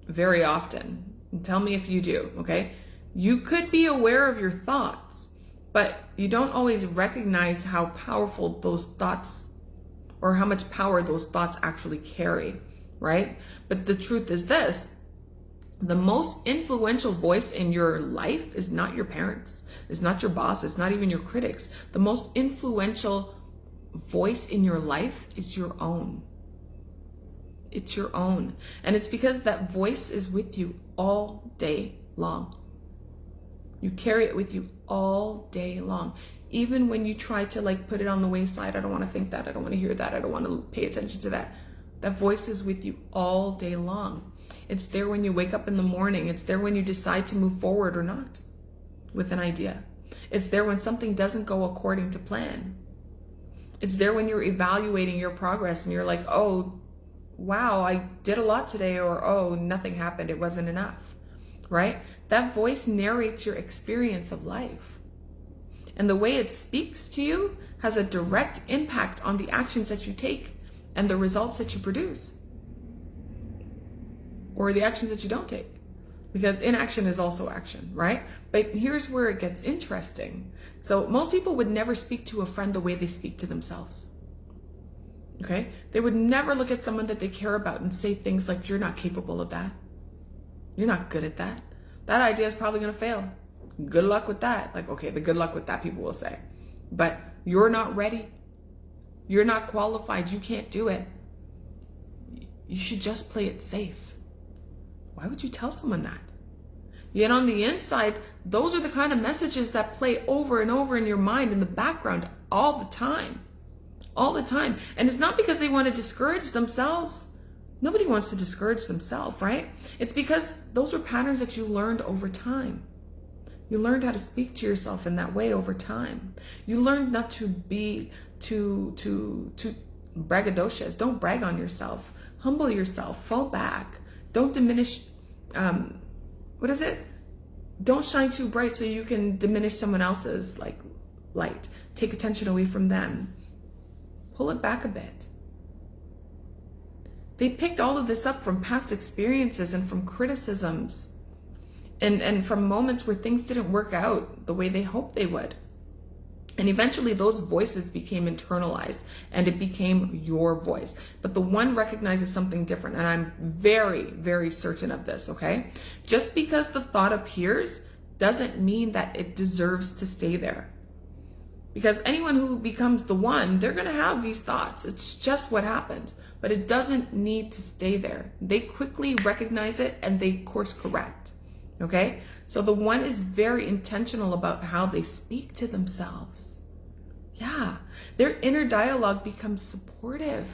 very often. Tell me if you do, okay? You could be aware of your thoughts, but you don't always recognize how powerful those thoughts, or how much power those thoughts actually carry, right? But the truth is this: the most influential voice in your life is not your parents, it's not your boss, it's not even your critics. The most influential voice in your life is your own. It's your own. And it's because that voice is with you all day long. You carry it with you all day long. Even when you try to like put it on the wayside, I don't want to think that, I don't want to hear that, I don't want to pay attention to that. That voice is with you all day long. It's there when you wake up in the morning. It's there when you decide to move forward or not with an idea. It's there when something doesn't go according to plan. It's there when you're evaluating your progress and you're like, oh, wow, I did a lot today, or oh, nothing happened, it wasn't enough, right? That voice narrates your experience of life. And the way it speaks to you has a direct impact on the actions that you take and the results that you produce. Or the actions that you don't take. Because inaction is also action, right? But here's where it gets interesting. So most people would never speak to a friend the way they speak to themselves. Okay? They would never look at someone that they care about and say things like, you're not capable of that. You're not good at that. That idea is probably going to fail. Good luck with that. Like, okay, the good luck with that people will say. But you're not ready. You're not qualified. You can't do it. You should just play it safe. Why would you tell someone that? Yet on the inside, those are the kind of messages that play over and over in your mind in the background all the time. All the time. And it's not because they want to discourage themselves. Nobody wants to discourage themselves, right? It's because those are patterns that you learned over time. You learned how to speak to yourself in that way over time. You learned not to be too braggadocious. Don't brag on yourself. Humble yourself. Fall back. Don't diminish. Don't shine too bright so you can diminish someone else's light. Take attention away from them. Pull it back a bit. They picked all of this up from past experiences and from criticisms and from moments where things didn't work out the way they hoped they would. And eventually those voices became internalized and it became your voice. But the one recognizes something different, and I'm very, very certain of this, okay? Just because the thought appears doesn't mean that it deserves to stay there. Because anyone who becomes the one, they're going to have these thoughts. It's just what happens. But it doesn't need to stay there. They quickly recognize it and they course correct. Okay? So the one is very intentional about how they speak to themselves. Yeah. Their inner dialogue becomes supportive.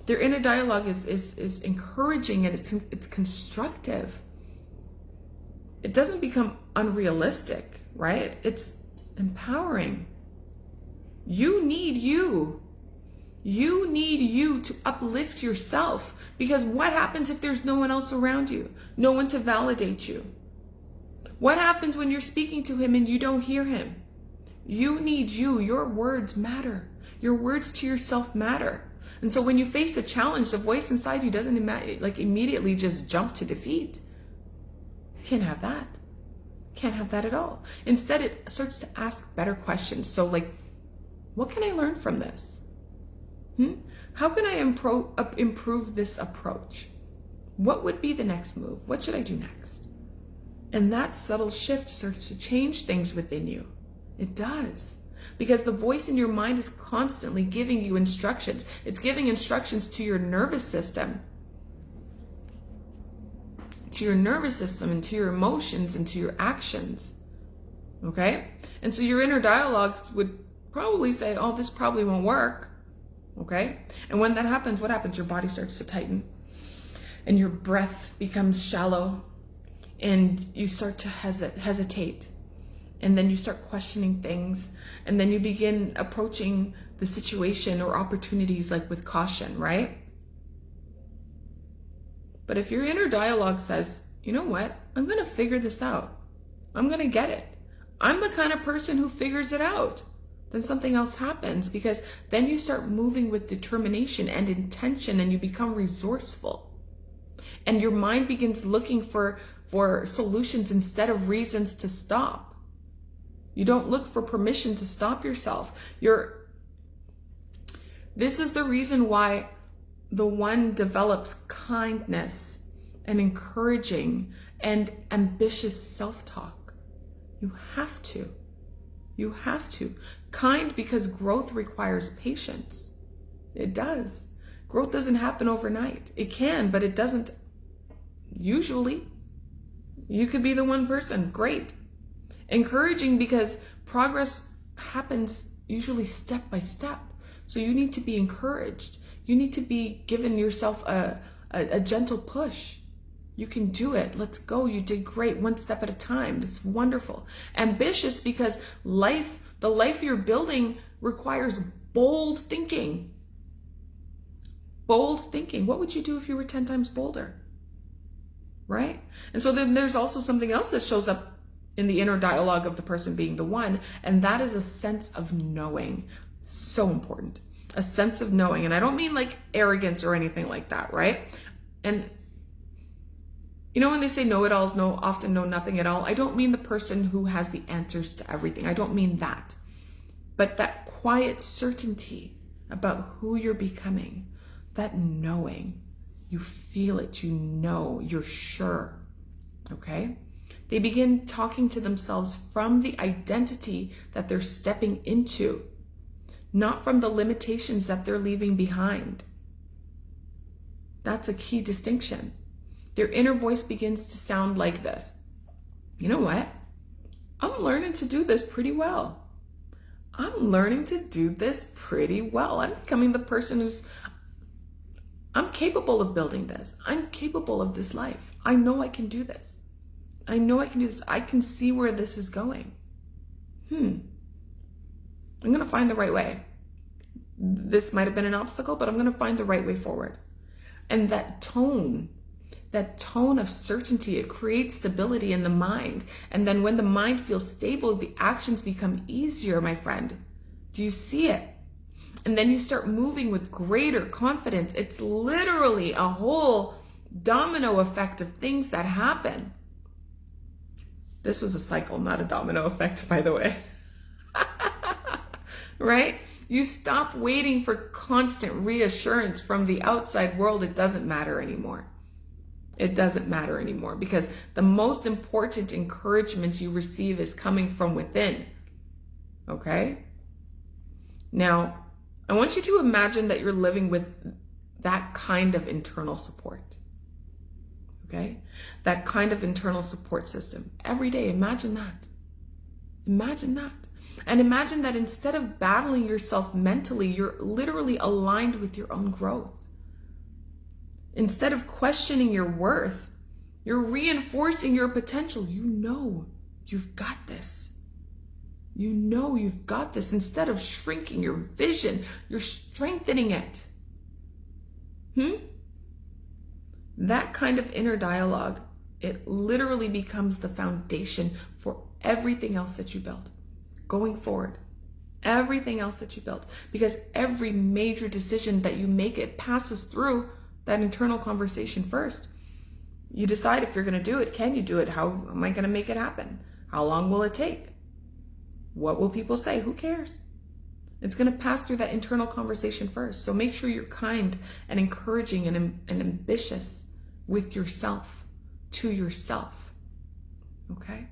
Their inner dialogue is encouraging, and it's constructive. It doesn't become unrealistic, right? It's empowering. You need you. You need you to uplift yourself, because what happens if there's no one else around you? No one to validate you? What happens when you're speaking to him and you don't hear him? You need you. Your words matter. Your words to yourself matter. And so when you face a challenge, the voice inside you doesn't immediately just jump to defeat. You can't have that. Can't have that at all. Instead, it starts to ask better questions. So what can I learn from this? How can I improve this approach? What would be the next move? What should I do next? And that subtle shift starts to change things within you. It does. Because the voice in your mind is constantly giving you instructions. It's giving instructions to your nervous system. To your nervous system and to your emotions and to your actions. Okay? And so your inner dialogues would probably say, oh, this probably won't work. Okay? And when that happens, what happens? Your body starts to tighten. And your breath becomes shallow. And you start to hesitate. And then you start questioning things. And then you begin approaching the situation or opportunities like with caution, right? But if your inner dialogue says, you know what? I'm going to figure this out. I'm going to get it. I'm the kind of person who figures it out. Then something else happens, because then you start moving with determination and intention, and you become resourceful. And your mind begins looking for solutions instead of reasons to stop. You don't look for permission to stop yourself. This is the reason why the one develops kindness and encouraging and ambitious self-talk. You have to. You have to. Kind because growth requires patience. It does. Growth doesn't happen overnight. It can, but it doesn't usually. You could be the one person. Great. Encouraging because progress happens usually step by step. So you need to be encouraged. You need to be given yourself a gentle push. You can do it. Let's go. You did great. One step at a time. That's wonderful. Ambitious because the life you're building requires bold thinking. Bold thinking. What would you do if you were 10 times bolder? Right? And so then there's also something else that shows up in the inner dialogue of the person being the one, and that is a sense of knowing. So important. A sense of knowing. And I don't mean like arrogance or anything like that, right? And you know when they say know-it-alls often know nothing at all, I don't mean the person who has the answers to everything. I don't mean that. But that quiet certainty about who you're becoming, that knowing, you feel it, you know, you're sure, okay? They begin talking to themselves from the identity that they're stepping into, not from the limitations that they're leaving behind. That's a key distinction. Their inner voice begins to sound like this. You know what? I'm learning to do this pretty well. I'm learning to do this pretty well. I'm becoming the person I'm capable of building this. I'm capable of this life. I know I can do this. I know I can do this. I can see where this is going. I'm going to find the right way. This might have been an obstacle, but I'm going to find the right way forward. And that tone of certainty, it creates stability in the mind. And then when the mind feels stable, the actions become easier, my friend. Do you see it? And then you start moving with greater confidence. It's literally a whole domino effect of things that happen. This was a cycle, not a domino effect, by the way. Right? You stop waiting for constant reassurance from the outside world. It doesn't matter anymore. It doesn't matter anymore, because the most important encouragement you receive is coming from within. Okay? Now, I want you to imagine that you're living with that kind of internal support. Okay? That kind of internal support system. Every day, imagine that. Imagine that. And imagine that instead of battling yourself mentally, you're literally aligned with your own growth. Instead of questioning your worth, you're reinforcing your potential. You know you've got this. You know you've got this. Instead of shrinking your vision, you're strengthening it. That kind of inner dialogue, it literally becomes the foundation for everything else that you build going forward. Everything else that you build. Because every major decision that you make, it passes through that internal conversation first. You decide if you're going to do it. Can you do it? How am I going to make it happen? How long will it take? What will people say? Who cares? It's going to pass through that internal conversation first. So make sure you're kind and encouraging and ambitious with yourself, to yourself. Okay?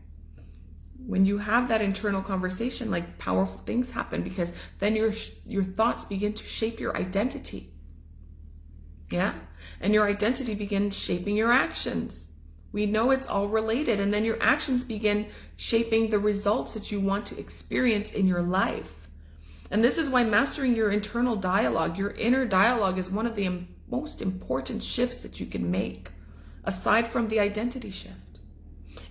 when you have that internal conversation, like powerful things happen, because then your thoughts begin to shape your identity. Yeah? And your identity begins shaping your actions. We know it's all related. And then your actions begin shaping the results that you want to experience in your life. And this is why mastering your internal dialogue, your inner dialogue, is one of the most important shifts that you can make, aside from the identity shift.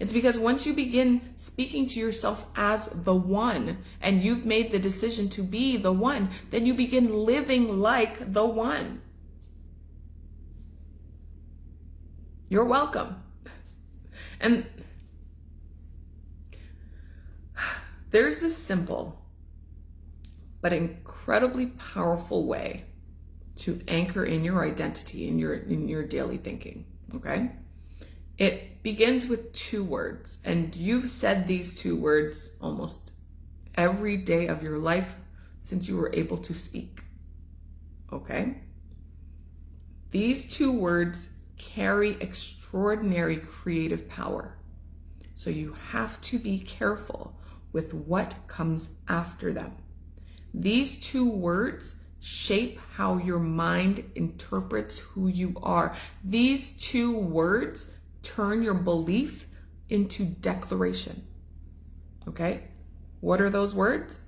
It's because once you begin speaking to yourself as the one, and you've made the decision to be the one, then you begin living like the one. You're welcome. And there's this simple but incredibly powerful way to anchor in your identity, in your daily thinking, okay? It begins with 2 words, and you've said these 2 words almost every day of your life since you were able to speak, okay? These 2 words carry extraordinary creative power. So you have to be careful with what comes after them. These 2 words shape how your mind interprets who you are. These 2 words turn your belief into declaration. Okay? What are those words?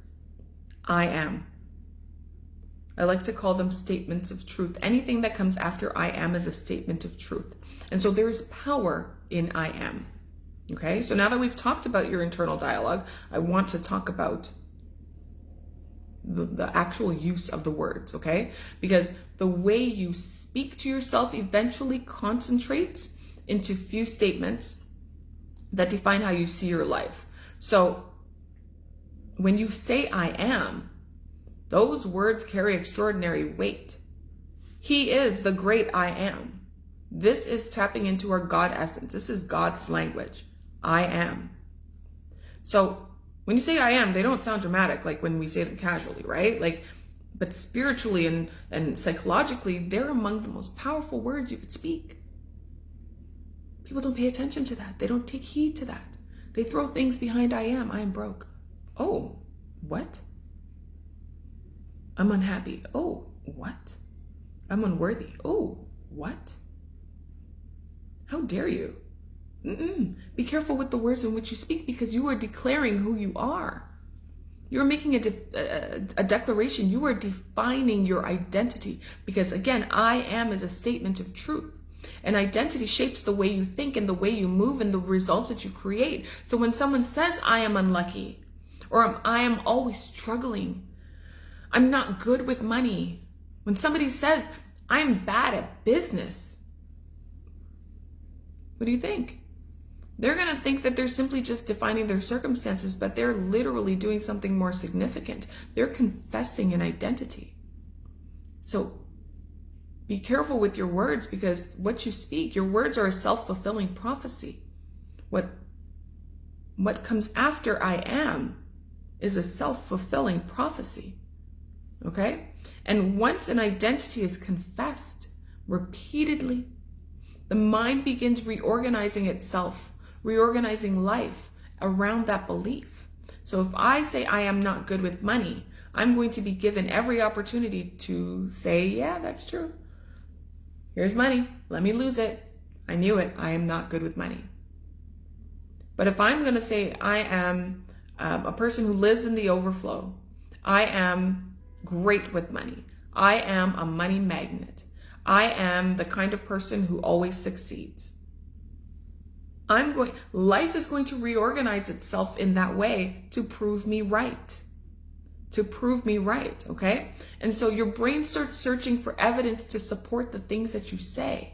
I am. I like to call them statements of truth. Anything that comes after I am is a statement of truth. And so there is power in I am. Okay? So now that we've talked about your internal dialogue, I want to talk about the actual use of the words, okay? Because the way you speak to yourself eventually concentrates into few statements that define how you see your life. So when you say I am, those words carry extraordinary weight. He is the great I am. This is tapping into our God essence. This is God's language. I am. So when you say I am, they don't sound dramatic like when we say them casually, right? But spiritually and psychologically, they're among the most powerful words you could speak. People don't pay attention to that. They don't take heed to that. They throw things behind I am broke. Oh, what? I'm unhappy. Oh, what? I'm unworthy. Oh, what? How dare you? Be careful with the words in which you speak, because you are declaring who you are. You're making a declaration. You are defining your identity, because again, I am is a statement of truth. And identity shapes the way you think and the way you move and the results that you create. So when someone says I am unlucky, or I am always struggling, I'm not good with money. When somebody says I'm bad at business, what do you think? They're going to think that they're simply just defining their circumstances, but they're literally doing something more significant. They're confessing an identity. So be careful with your words, because what you speak, your words are a self-fulfilling prophecy. What comes after I am is a self-fulfilling prophecy. Okay? And once an identity is confessed repeatedly, the mind begins reorganizing itself, reorganizing life around that belief. So if I say I am not good with money, I'm going to be given every opportunity to say, yeah, that's true. Here's money. Let me lose it. I knew it. I am not good with money. But if I'm going to say I am a person who lives in the overflow, I am great with money, I am a money magnet, I am the kind of person who always succeeds, life is going to reorganize itself in that way to prove me right. Okay? And so your brain starts searching for evidence to support the things that you say.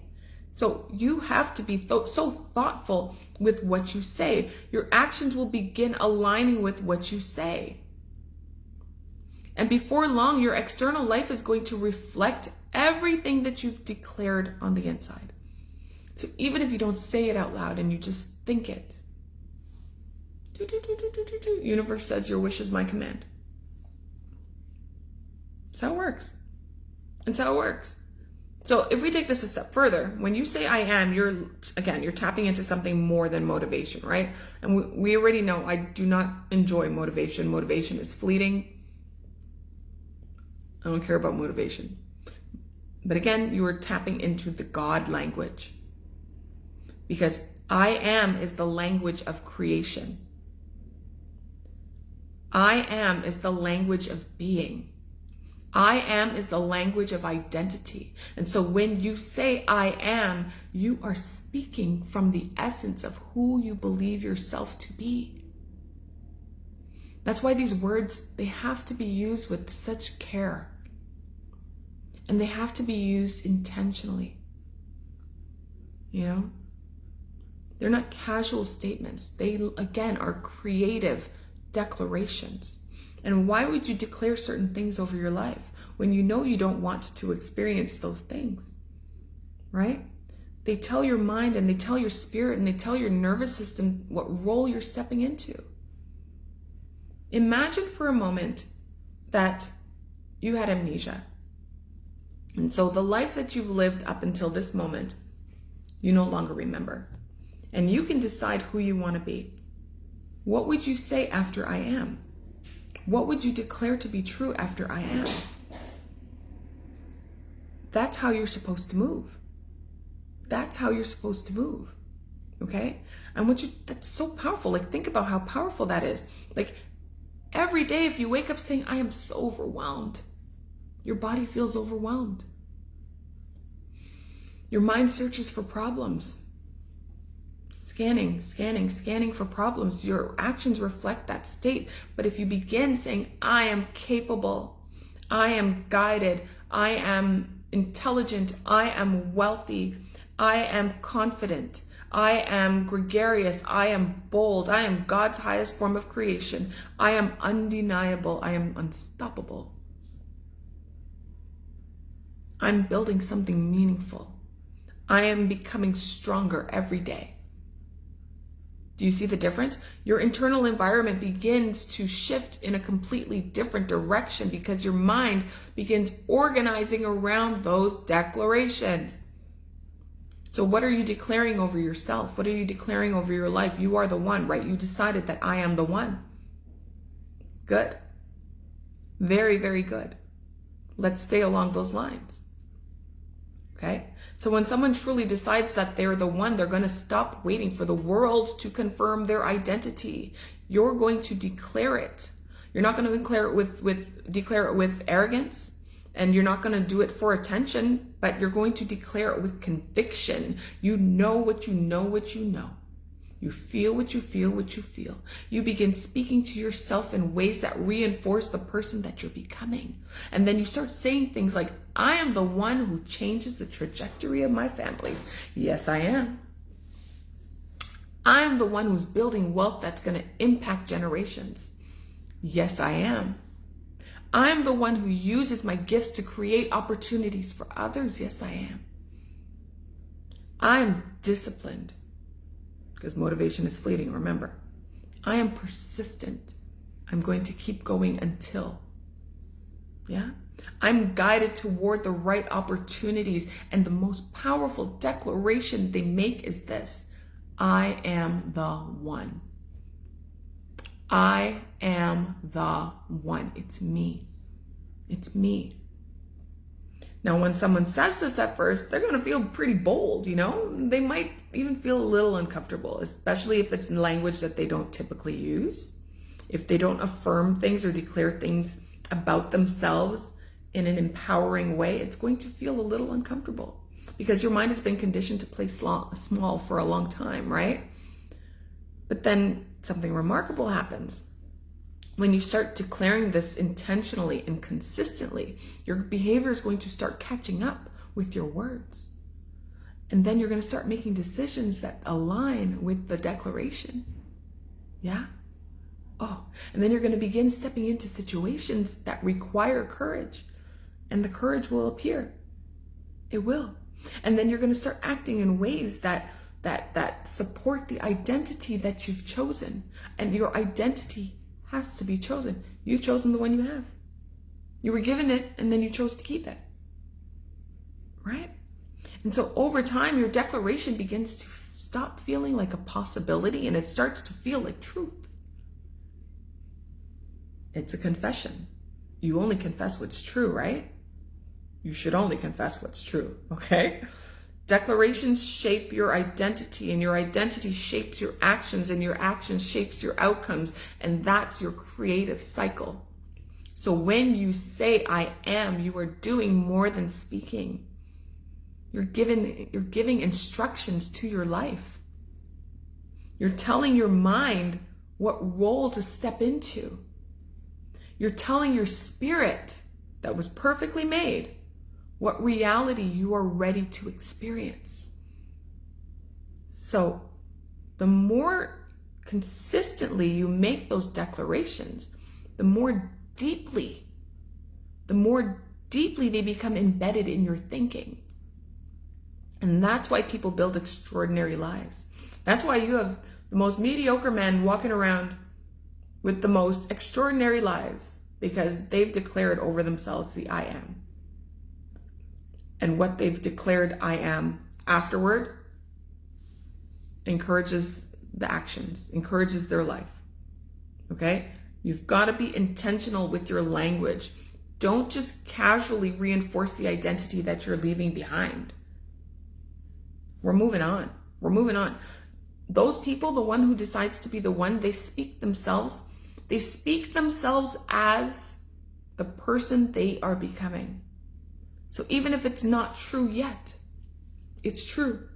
So you have to be so thoughtful with what you say. Your actions will begin aligning with what you say. And before long, your external life is going to reflect everything that you've declared on the inside. So even if you don't say it out loud and you just think it, universe says your wish is my command. That's how it works. That's how it works. So if we take this a step further, when you say I am, you're tapping into something more than motivation, right? And we already know I do not enjoy motivation. Motivation is fleeting. I don't care about motivation. But again, you are tapping into the God language, because I am is the language of creation. I am is the language of being. I am is the language of identity. And so when you say I am, you are speaking from the essence of who you believe yourself to be. That's why these words, they have to be used with such care. And they have to be used intentionally. You know? They're not casual statements. They, again, are creative declarations. And why would you declare certain things over your life when you know you don't want to experience those things, right? They tell your mind and they tell your spirit and they tell your nervous system what role you're stepping into. Imagine for a moment that you had amnesia. And so the life that you've lived up until this moment, you no longer remember. And you can decide who you want to be. What would you say after I am? What would you declare to be true after I am? That's how you're supposed to move. That's how you're supposed to move. Okay? And that's so powerful. Like, think about how powerful that is. Like, every day if you wake up saying, I am so overwhelmed, your body feels overwhelmed. Your mind searches for problems. Scanning for problems. Your actions reflect that state. But if you begin saying, I am capable, I am guided, I am intelligent, I am wealthy, I am confident, I am gregarious, I am bold, I am God's highest form of creation, I am undeniable, I am unstoppable. I'm building something meaningful. I am becoming stronger every day. Do you see the difference? Your internal environment begins to shift in a completely different direction because your mind begins organizing around those declarations. So what are you declaring over yourself? What are you declaring over your life? You are the one, right? You decided that I am the one. Good. Very, very good. Let's stay along those lines. Okay? So when someone truly decides that they're the one, they're going to stop waiting for the world to confirm their identity. You're going to declare it. You're not going to declare it with arrogance, and you're not going to do it for attention, but you're going to declare it with conviction. You know what you know what you know. You feel what you feel what you feel. You begin speaking to yourself in ways that reinforce the person that you're becoming. And then you start saying things like, I am the one who changes the trajectory of my family. Yes, I am. I am the one who's building wealth that's going to impact generations. Yes, I am. I am the one who uses my gifts to create opportunities for others. Yes, I am. I am disciplined. Because motivation is fleeting, remember. I am persistent. I'm going to keep going until. Yeah? I'm guided toward the right opportunities. And the most powerful declaration they make is this. I am the one. I am the one. It's me. It's me. Now, when someone says this at first, they're going to feel pretty bold, you know? They might even feel a little uncomfortable, especially if it's in language that they don't typically use. If they don't affirm things or declare things about themselves in an empowering way, it's going to feel a little uncomfortable because your mind has been conditioned to play small for a long time, right? But then something remarkable happens. When you start declaring this intentionally and consistently, your behavior is going to start catching up with your words. And then you're going to start making decisions that align with the declaration. Yeah? Oh, and then you're going to begin stepping into situations that require courage. And the courage will appear. It will. And then you're going to start acting in ways that support the identity that you've chosen. And your identity has to be chosen. You've chosen the one you have. You were given it, and then you chose to keep it. right? And so over time, your declaration begins to stop feeling like a possibility and it starts to feel like truth. It's a confession. You only confess what's true, right? You should only confess what's true, okay? Declarations shape your identity, and your identity shapes your actions, and your actions shapes your outcomes, and that's your creative cycle. So when you say I am, you are doing more than speaking. You're giving instructions to your life. You're telling your mind what role to step into. You're telling your spirit that was perfectly made what reality you are ready to experience. So the more consistently you make those declarations, the more deeply they become embedded in your thinking. And that's why people build extraordinary lives. That's why you have the most mediocre men walking around with the most extraordinary lives, because they've declared over themselves the I am. And what they've declared I am afterward encourages the actions, encourages their life. Okay? You've got to be intentional with your language. Don't just casually reinforce the identity that you're leaving behind. We're moving on. We're moving on. Those people, the one who decides to be the one, they speak themselves as the person they are becoming. So even if it's not true yet, it's true.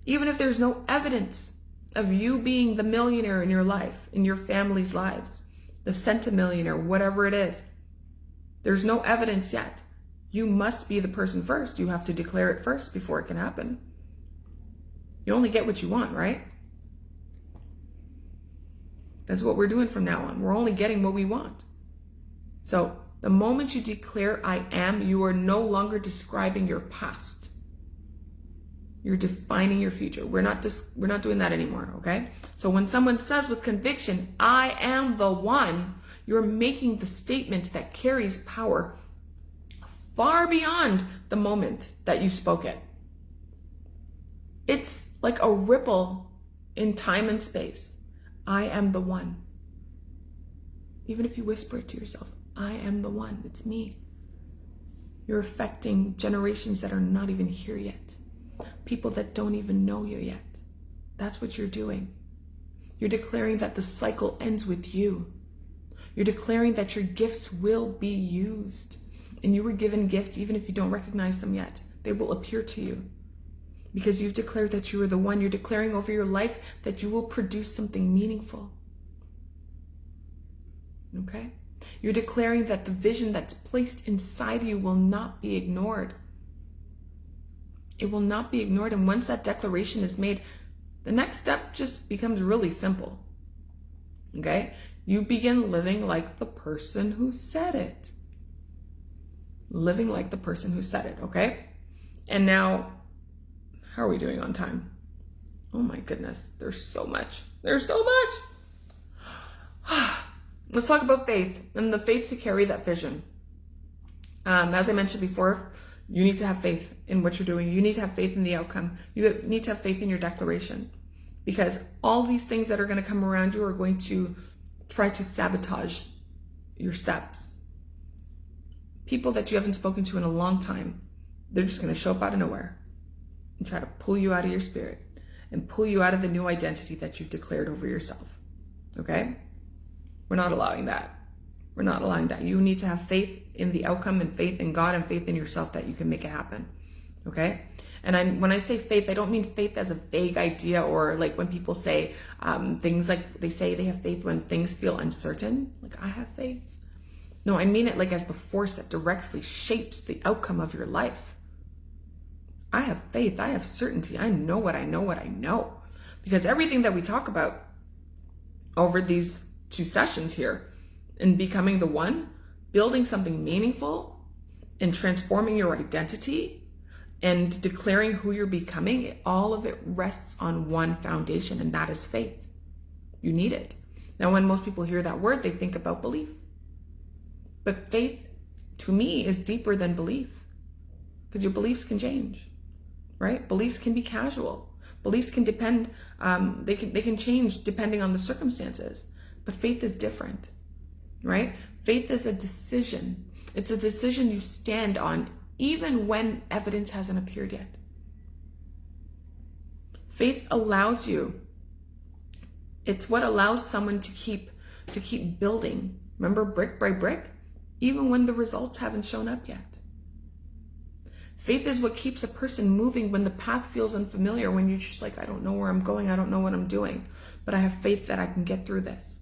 Even if there's no evidence of you being the millionaire in your life, in your family's lives, the centimillionaire, whatever it is, there's no evidence yet. You must be the person first. You have to declare it first before it can happen. You only get what you want, right? That's what we're doing from now on. We're only getting what we want. So the moment you declare I am, you are no longer describing your past. You're defining your future. We're not doing that anymore, okay? So when someone says with conviction, I am the one, you're making the statement that carries power far beyond the moment that you spoke it. It's like a ripple in time and space. I am the one. Even if you whisper it to yourself, I am the one, it's me. You're affecting generations that are not even here yet. People that don't even know you yet. That's what you're doing. You're declaring that the cycle ends with you. You're declaring that your gifts will be used. And you were given gifts even if you don't recognize them yet. They will appear to you. Because you've declared that you are the one. You're declaring over your life that you will produce something meaningful. Okay? You're declaring that the vision that's placed inside you will not be ignored. It will not be ignored. And once that declaration is made, the next step just becomes really simple. Okay? You begin living like the person who said it. Living like the person who said it, okay? And now, how are we doing on time? Oh my goodness, there's so much. There's so much. Let's talk about faith and the faith to carry that vision. As I mentioned before, you need to have faith in what you're doing. You need to have faith in the outcome. You need to have faith in your declaration, because all these things that are going to come around you are going to try to sabotage your steps. People that you haven't spoken to in a long time, they're just going to show up out of nowhere and try to pull you out of your spirit and pull you out of the new identity that you've declared over yourself. Okay? We're not allowing that. We're not allowing that. You need to have faith in the outcome and faith in God and faith in yourself that you can make it happen. Okay? And when I say faith, I don't mean faith as a vague idea, or like when people say things like they say they have faith when things feel uncertain. Like, I have faith. No, I mean it like as the force that directly shapes the outcome of your life. I have faith. I have certainty. I know what I know what I know. Because everything that we talk about over these 2 sessions here, in becoming the one, building something meaningful, and transforming your identity, and declaring who you're becoming, all of it rests on one foundation, and that is faith. You need it. Now, when most people hear that word, they think about belief. But faith, to me, is deeper than belief. because your beliefs can change, right? Beliefs can be casual. Beliefs can depend, they can change depending on the circumstances. But faith is different, right? Faith is a decision. It's a decision you stand on even when evidence hasn't appeared yet. Faith allows you, it's what allows someone to keep building. Remember, brick by brick, even when the results haven't shown up yet. Faith is what keeps a person moving when the path feels unfamiliar, when you're just like, I don't know where I'm going, I don't know what I'm doing, but I have faith that I can get through this.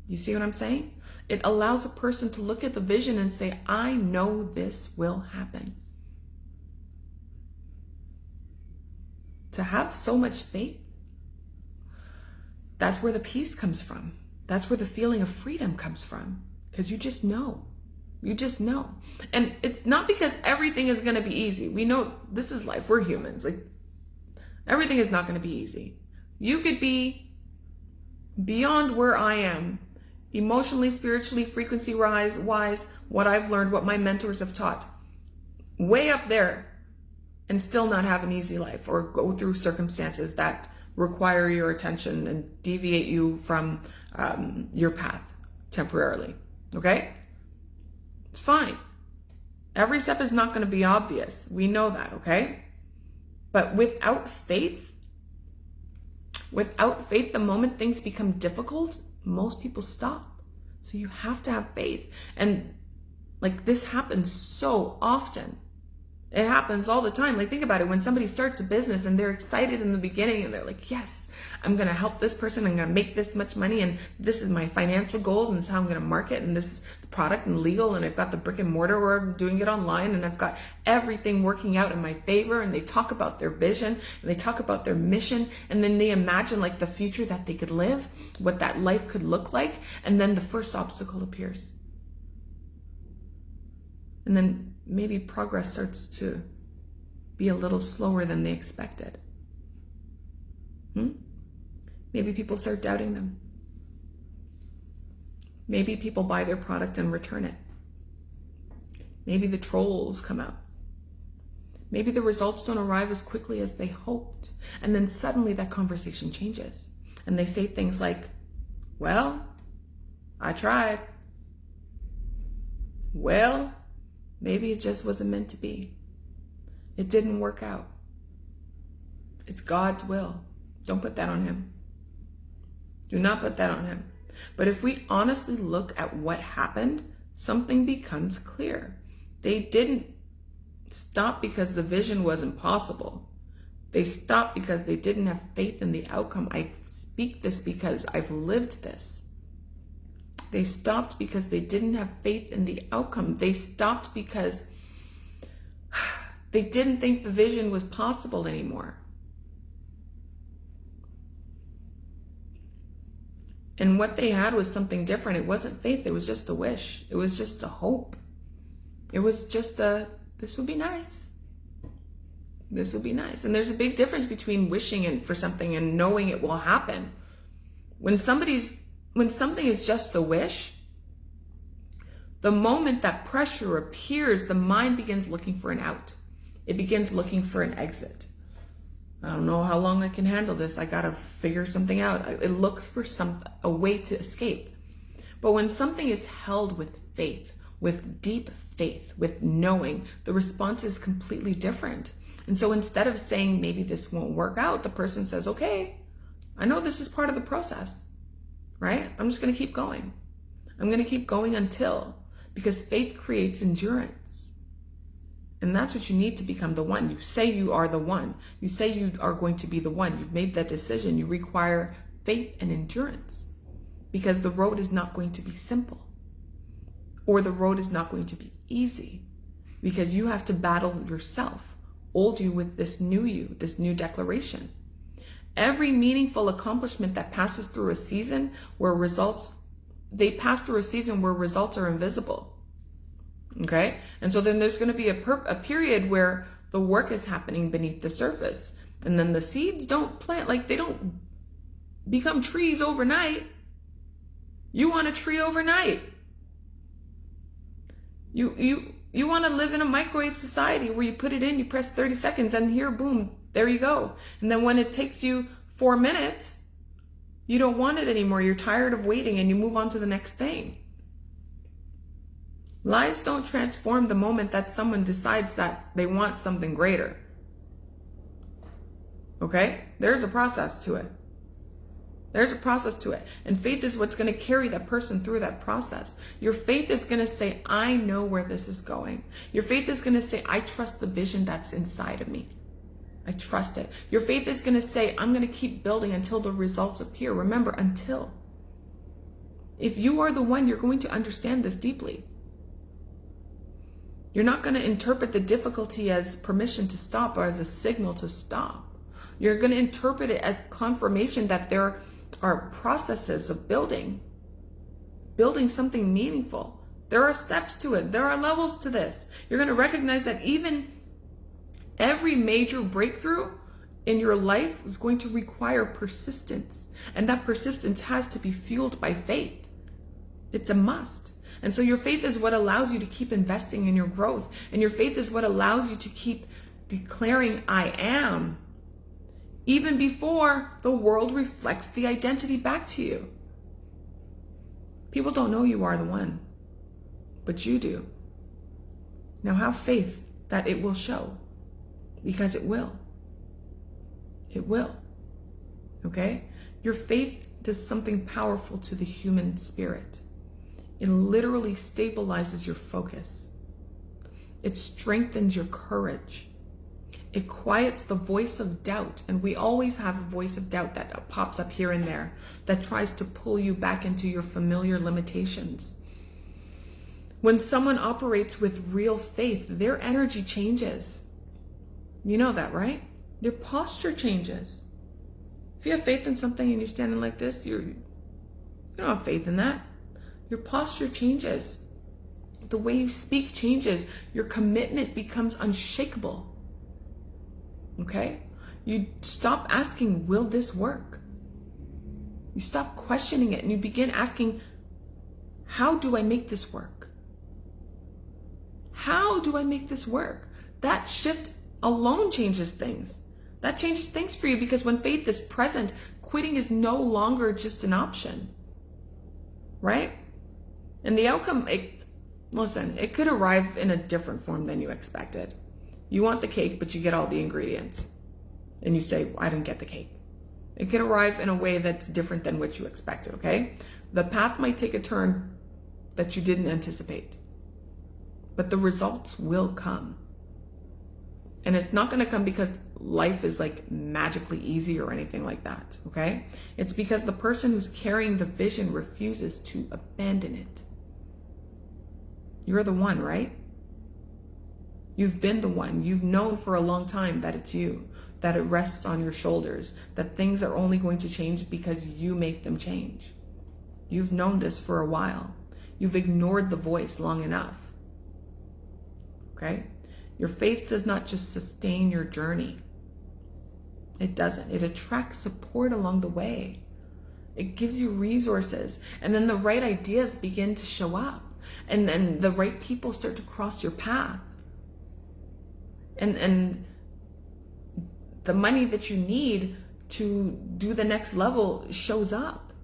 You see what I'm saying? It allows a person to look at the vision and say, I know this will happen. To have so much faith, that's where the peace comes from. That's where the feeling of freedom comes from. Because you just know. You just know. And it's not because everything is going to be easy. We know this is life. We're humans. Like, everything is not going to be easy. You could be beyond where I am, emotionally, spiritually, frequency-wise, what I've learned, what my mentors have taught, way up there, and still not have an easy life or go through circumstances that require your attention and deviate you from your path temporarily. Okay? It's fine. Every step is not going to be obvious. We know that, okay? But without faith, the moment things become difficult, most people stop. So you have to have faith. And like, this happens so often. It happens all the time. Like, think about it. When somebody starts a business and they're excited in the beginning and they're like, yes, I'm going to help this person. I'm going to make this much money. And this is my financial goals. And this is how I'm going to market. And this is the product and legal. And I've got the brick and mortar where I'm doing it online. And I've got everything working out in my favor. And they talk about their vision and they talk about their mission. And then they imagine like the future that they could live, what that life could look like. And then the first obstacle appears. And then maybe progress starts to be a little slower than they expected. Maybe people start doubting them. Maybe people buy their product and return it. Maybe the trolls come out. Maybe the results don't arrive as quickly as they hoped. And then suddenly that conversation changes. And they say things like, well, I tried. Well, maybe it just wasn't meant to be. It didn't work out. It's God's will. Don't put that on him. Do not put that on him. But if we honestly look at what happened, something becomes clear. They didn't stop because the vision was impossible. They stopped because they didn't have faith in the outcome. I speak this because I've lived this. They stopped because they didn't have faith in the outcome. They stopped because they didn't think the vision was possible anymore. And what they had was something different. It wasn't faith. It was just a wish. It was just a hope. It was just this would be nice. This would be nice. And there's a big difference between wishing for something and knowing it will happen. When something is just a wish, the moment that pressure appears, the mind begins looking for an out. It begins looking for an exit. I don't know how long I can handle this. I got to figure something out. It looks for a way to escape. But when something is held with faith, with deep faith, with knowing, the response is completely different. And so instead of saying, maybe this won't work out, the person says, okay, I know this is part of the process, right? I'm just going to keep going. I'm going to keep going because faith creates endurance. And that's what you need to become the one. You say you are the one. You say you are going to be the one. You've made that decision. You require faith and endurance because the road is not going to be simple, or the road is not going to be easy, because you have to battle yourself, old you with this new you, this new declaration. Every meaningful accomplishment that passes through a season where results are invisible. Okay? And so then there's going to be a period where the work is happening beneath the surface. And then the seeds don't plant, they don't become trees overnight. You want a tree overnight. You want to live in a microwave society where you put it in, you press 30 seconds, and here, boom, there you go. And then when it takes you 4 minutes, you don't want it anymore. You're tired of waiting and you move on to the next thing. Lives don't transform the moment that someone decides that they want something greater. Okay? There's a process to it. There's a process to it. And faith is what's going to carry that person through that process. Your faith is going to say, I know where this is going. Your faith is going to say, I trust the vision that's inside of me. I trust it. Your faith is going to say, I'm going to keep building until the results appear. Remember, until. If you are the one, you're going to understand this deeply. You're not going to interpret the difficulty as permission to stop or as a signal to stop. You're going to interpret it as confirmation that there are processes of building something meaningful. There are steps to it. There are levels to this. You're going to recognize that even every major breakthrough in your life is going to require persistence. And that persistence has to be fueled by faith. It's a must. And so your faith is what allows you to keep investing in your growth. And your faith is what allows you to keep declaring, I am, even before the world reflects the identity back to you. People don't know you are the one, but you do. Now have faith that it will show, because it will. It will. Okay? Your faith does something powerful to the human spirit. It literally stabilizes your focus. It strengthens your courage. It quiets the voice of doubt. And we always have a voice of doubt that pops up here and there that tries to pull you back into your familiar limitations. When someone operates with real faith, their energy changes. You know that, right? Their posture changes. If you have faith in something and you're standing like this, you don't have faith in that. Your posture changes. The way you speak changes. Your commitment becomes unshakable. Okay? You stop asking, will this work? You stop questioning it and you begin asking, how do I make this work? How do I make this work? That shift alone changes things. That changes things for you, because when faith is present, quitting is no longer just an option. Right? And the outcome, it could arrive in a different form than you expected. You want the cake, but you get all the ingredients. And you say, I didn't get the cake. It could arrive in a way that's different than what you expected, okay? The path might take a turn that you didn't anticipate. But the results will come. And it's not going to come because life is like magically easy or anything like that, okay? It's because the person who's carrying the vision refuses to abandon it. You're the one, right? You've been the one. You've known for a long time that it's you, that it rests on your shoulders, that things are only going to change because you make them change. You've known this for a while. You've ignored the voice long enough. Okay? Your faith does not just sustain your journey. It doesn't. It attracts support along the way. It gives you resources. And then the right ideas begin to show up. And then the right people start to cross your path. And the money that you need to do the next level shows up.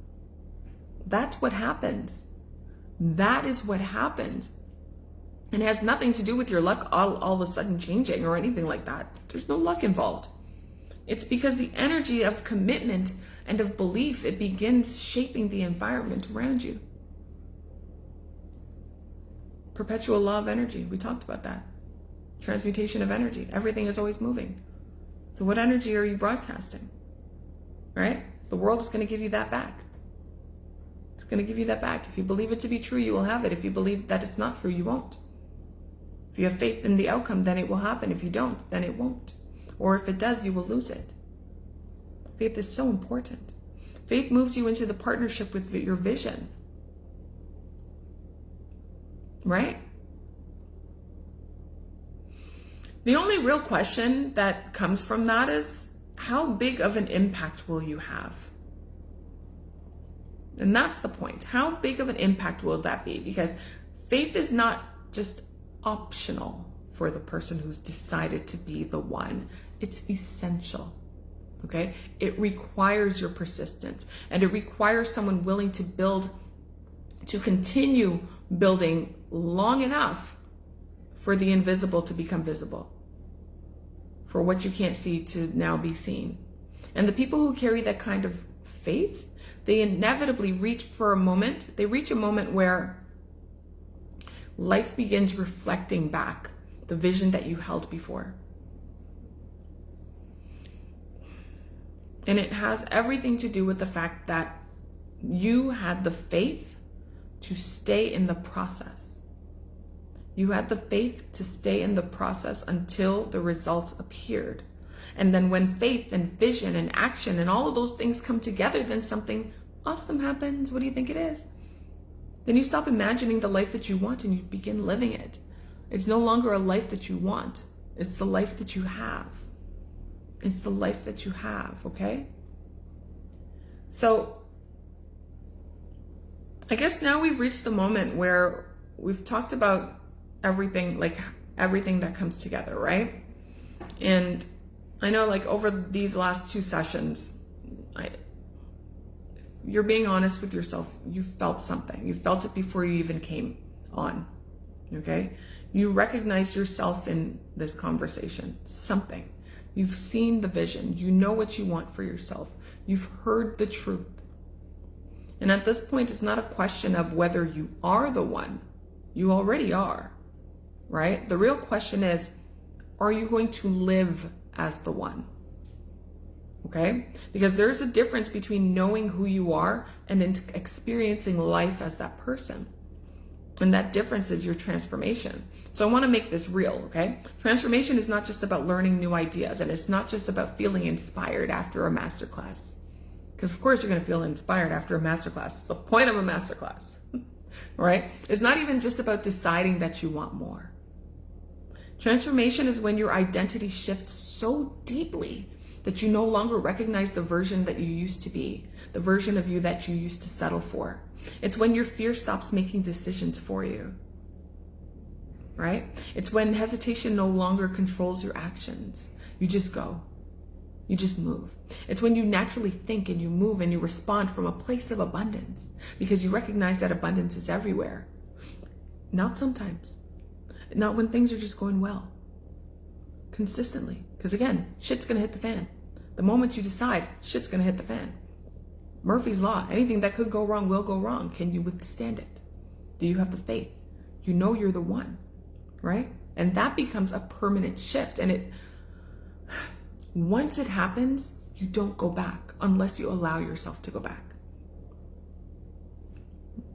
That's what happens. That is what happens. And it has nothing to do with your luck all of a sudden changing or anything like that. There's no luck involved. It's because the energy of commitment and of belief, it begins shaping the environment around you. Perpetual law of energy. We talked about that. Transmutation of energy. Everything is always moving. So what energy are you broadcasting? Right? The world is going to give you that back. It's going to give you that back. If you believe it to be true, you will have it. If you believe that it's not true, you won't. If you have faith in the outcome, then it will happen. If you don't, then it won't. Or if it does, you will lose it. Faith is so important. Faith moves you into the partnership with your vision. Right? The only real question that comes from that is, how big of an impact will you have? And that's the point. How big of an impact will that be? Because faith is not just optional for the person who's decided to be the one. It's essential. Okay? It requires your persistence, and it requires someone willing to build, to continue building long enough for the invisible to become visible, for what you can't see to now be seen. And the people who carry that kind of faith, they inevitably reach a moment where life begins reflecting back the vision that you held before. And it has everything to do with the fact that you had the faith to stay in the process. You had the faith to stay in the process until the results appeared. And then when faith and vision and action and all of those things come together, then something awesome happens. What do you think it is? Then you stop imagining the life that you want and you begin living it. It's no longer a life that you want. It's the life that you have. It's the life that you have, okay? So I guess now we've reached the moment where we've talked about everything, like everything that comes together, right? And I know, like, over these last 2 sessions, you're being honest with yourself. You felt something. You felt it before you even came on, okay? You recognize yourself in this conversation, something. You've seen the vision. You know what you want for yourself. You've heard the truth. And at this point, it's not a question of whether you are the one. You already are, right? The real question is, are you going to live as the one? Okay? Because there's a difference between knowing who you are and then experiencing life as that person. And that difference is your transformation. So I want to make this real, okay? Transformation is not just about learning new ideas, and it's not just about feeling inspired after a masterclass. Because of course you're going to feel inspired after a masterclass. It's the point of a masterclass, right? It's not even just about deciding that you want more. Transformation is when your identity shifts so deeply that you no longer recognize the version that you used to be, the version of you that you used to settle for. It's when your fear stops making decisions for you, right? It's when hesitation no longer controls your actions. You just go. You just move. It's when you naturally think and you move and you respond from a place of abundance because you recognize that abundance is everywhere. Not sometimes. Not when things are just going well. Consistently. Because again, shit's going to hit the fan. The moment you decide, shit's going to hit the fan. Murphy's Law. Anything that could go wrong will go wrong. Can you withstand it? Do you have the faith? You know you're the one, right? And that becomes a permanent shift. And once it happens, you don't go back unless you allow yourself to go back.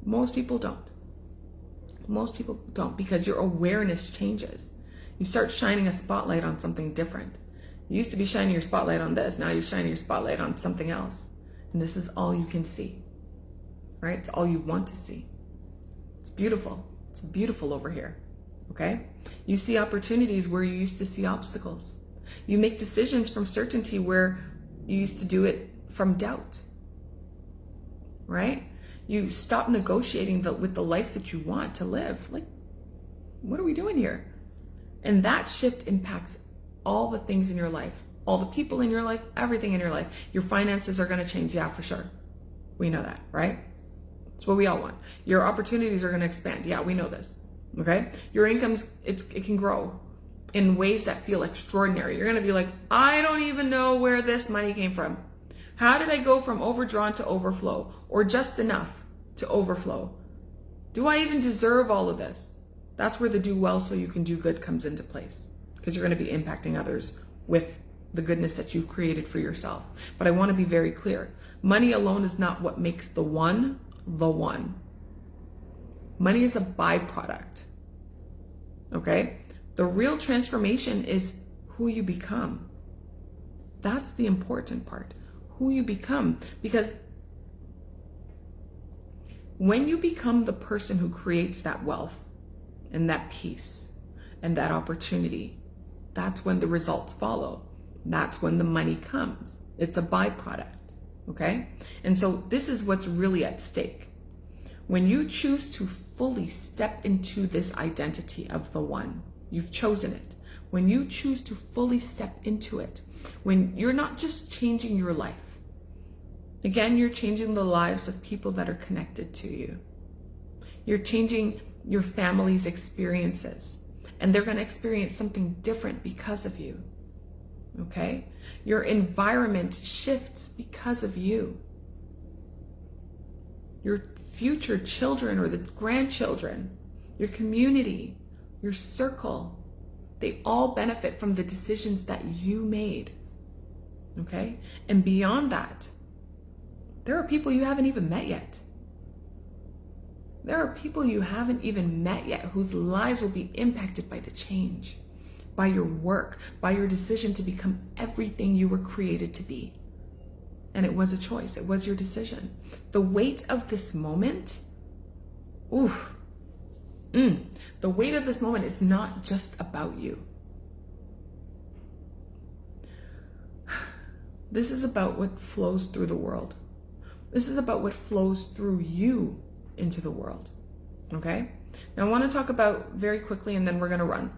Most people don't. Most people don't, because your awareness changes. You start shining a spotlight on something different. You used to be shining your spotlight on this. Now you're shining your spotlight on something else. And this is all you can see, right? It's all you want to see. It's beautiful. It's beautiful over here, okay? You see opportunities where you used to see obstacles. You make decisions from certainty where you used to do it from doubt, right? You stop negotiating with the life that you want to live. Like, what are we doing here? And that shift impacts all the things in your life, all the people in your life, everything in your life. Your finances are going to change. Yeah, for sure. We know that, right? It's what we all want. Your opportunities are going to expand. Yeah, we know this. Okay. Your incomes, it can grow in ways that feel extraordinary. You're going to be like, I don't even know where this money came from. How did I go from overdrawn to overflow, or just enough to overflow? Do I even deserve all of this? That's where the do well so you can do good comes into place, because you're going to be impacting others with the goodness that you created for yourself. But I want to be very clear. Money alone is not what makes the one the one. Money is a byproduct. Okay? The real transformation is who you become. That's the important part. Who you become. Because when you become the person who creates that wealth and that peace and that opportunity, that's when the results follow. That's when the money comes. It's a byproduct. Okay? And so this is what's really at stake. When you choose to fully step into this identity of the one, you've chosen it. When you choose to fully step into it, when you're not just changing your life, again, you're changing the lives of people that are connected to you. You're changing your family's experiences, and they're going to experience something different because of you. Okay? Your environment shifts because of you. Your future children or the grandchildren, your community, your circle, they all benefit from the decisions that you made. Okay? And beyond that, there are people you haven't even met yet. There are people you haven't even met yet whose lives will be impacted by the change, by your work, by your decision to become everything you were created to be. And it was a choice. It was your decision. The weight of this moment, the weight of this moment is not just about you. This is about what flows through the world. This is about what flows through you into the world. Okay? Now I want to talk about very quickly, and then we're going to run,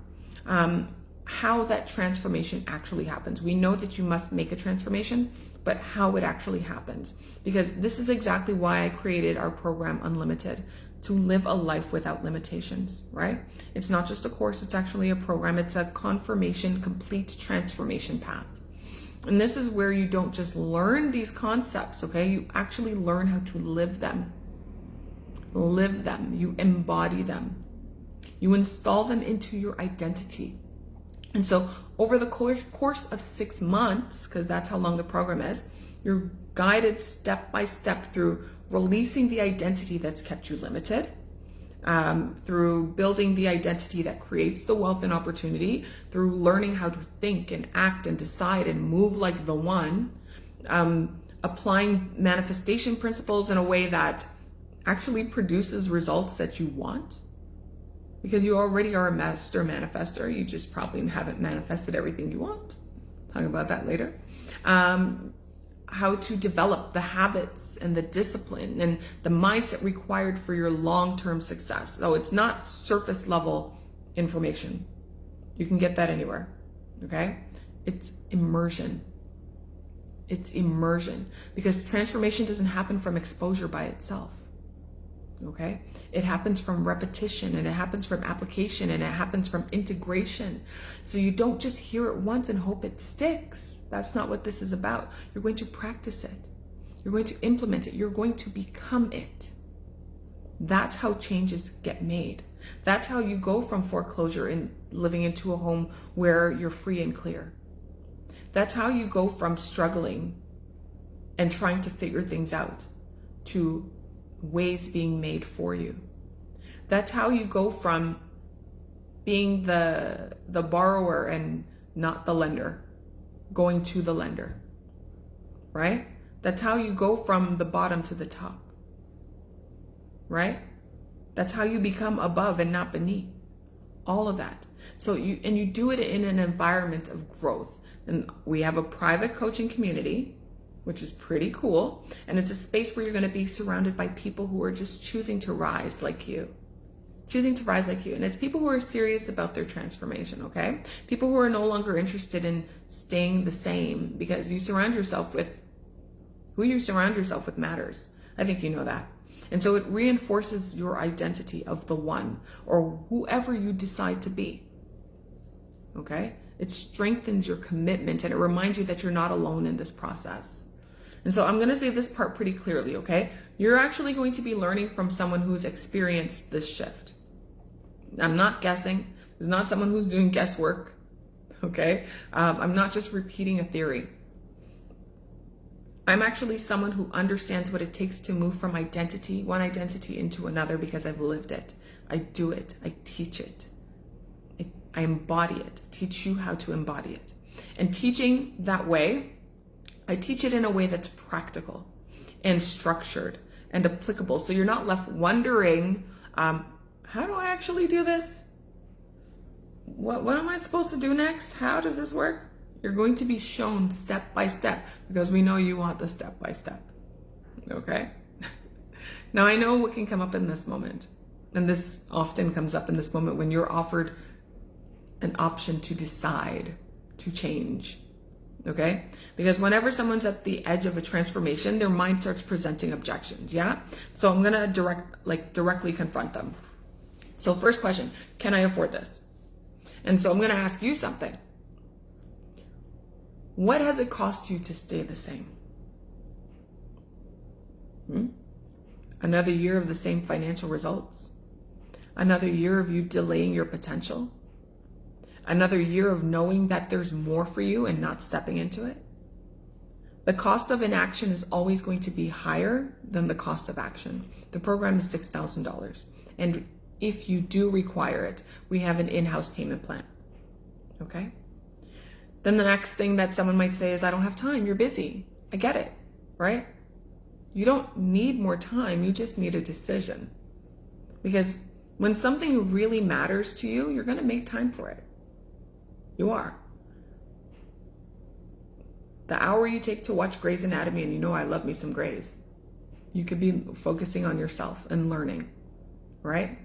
how that transformation actually happens. We know that you must make a transformation, but how it actually happens. Because this is exactly why I created our program Unlimited, to live a life without limitations, right? It's not just a course, it's actually a program. It's a confirmation, complete transformation path. And this is where you don't just learn these concepts, okay? You actually learn how to live them. Live them. You embody them. You install them into your identity. And so over the course of 6 months, because that's how long the program is, you're guided step by step through releasing the identity that's kept you limited, through building the identity that creates the wealth and opportunity, through learning how to think and act and decide and move like the one, applying manifestation principles in a way that actually produces results that you want. Because you already are a master manifestor. You just probably haven't manifested everything you want. Talk about that later. How to develop the habits and the discipline and the mindset required for your long-term success. So it's not surface level information. You can get that anywhere, okay? It's immersion. It's immersion, because transformation doesn't happen from exposure by itself. Okay? It happens from repetition, and it happens from application, and it happens from integration. So you don't just hear it once and hope it sticks. That's not what this is about. You're going to practice it. You're going to implement it. You're going to become it. That's how changes get made. That's how you go from foreclosure and living into a home where you're free and clear. That's how you go from struggling and trying to figure things out to ways being made for you. That's how you go from being the borrower and not the lender, going to the lender, right? That's how you go from the bottom to the top, right? That's how you become above and not beneath. All of that. So you do it in an environment of growth. And we have a private coaching community, which is pretty cool. And it's a space where you're going to be surrounded by people who are just choosing to rise like you. Choosing to rise like you. And it's people who are serious about their transformation, okay? People who are no longer interested in staying the same, because you surround yourself with, who you surround yourself with matters. I think you know that. And so it reinforces your identity of the one, or whoever you decide to be, okay? It strengthens your commitment, and it reminds you that you're not alone in this process. And so I'm going to say this part pretty clearly, okay? You're actually going to be learning from someone who's experienced this shift. I'm not guessing. It's not someone who's doing guesswork, okay? I'm not just repeating a theory. I'm actually someone who understands what it takes to move from identity, one identity into another, because I've lived it. I do it. I teach it. I embody it. Teach you how to embody it. And teaching that way, I teach it in a way that's practical and structured and applicable. So you're not left wondering, how do I actually do this? What am I supposed to do next? How does this work? You're going to be shown step by step, because we know you want the step by step. Okay? Now, I know what can come up in this moment, and this often comes up in this moment when you're offered an option to decide to change, okay? Because whenever someone's at the edge of a transformation, their mind starts presenting objections, yeah? So I'm gonna directly confront them. So first question, can I afford this? And so I'm gonna ask you something. What has it cost you to stay the same? Another year of the same financial results? Another year of you delaying your potential? Another year of knowing that there's more for you and not stepping into it? The cost of inaction is always going to be higher than the cost of action. The program is $6,000. And if you do require it, we have an in-house payment plan, okay? Then the next thing that someone might say is, I don't have time, you're busy. I get it, right? You don't need more time, you just need a decision. Because when something really matters to you, you're gonna make time for it. You are. The hour you take to watch Grey's Anatomy, and you know I love me some Grey's, you could be focusing on yourself and learning, right?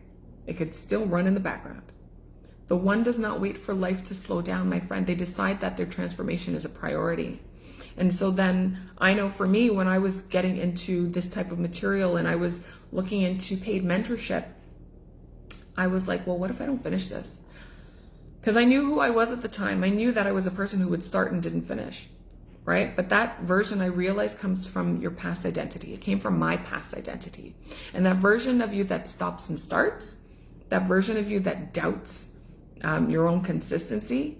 It could still run in the background. The one does not wait for life to slow down, my friend. They decide that their transformation is a priority. And so then I know for me, when I was getting into this type of material and I was looking into paid mentorship, I was like, well, what if I don't finish this? Because I knew who I was at the time. I knew that I was a person who would start and didn't finish, right? But that version I realized comes from your past identity. It came from my past identity. And that version of you that stops and starts, that version of you that doubts your own consistency,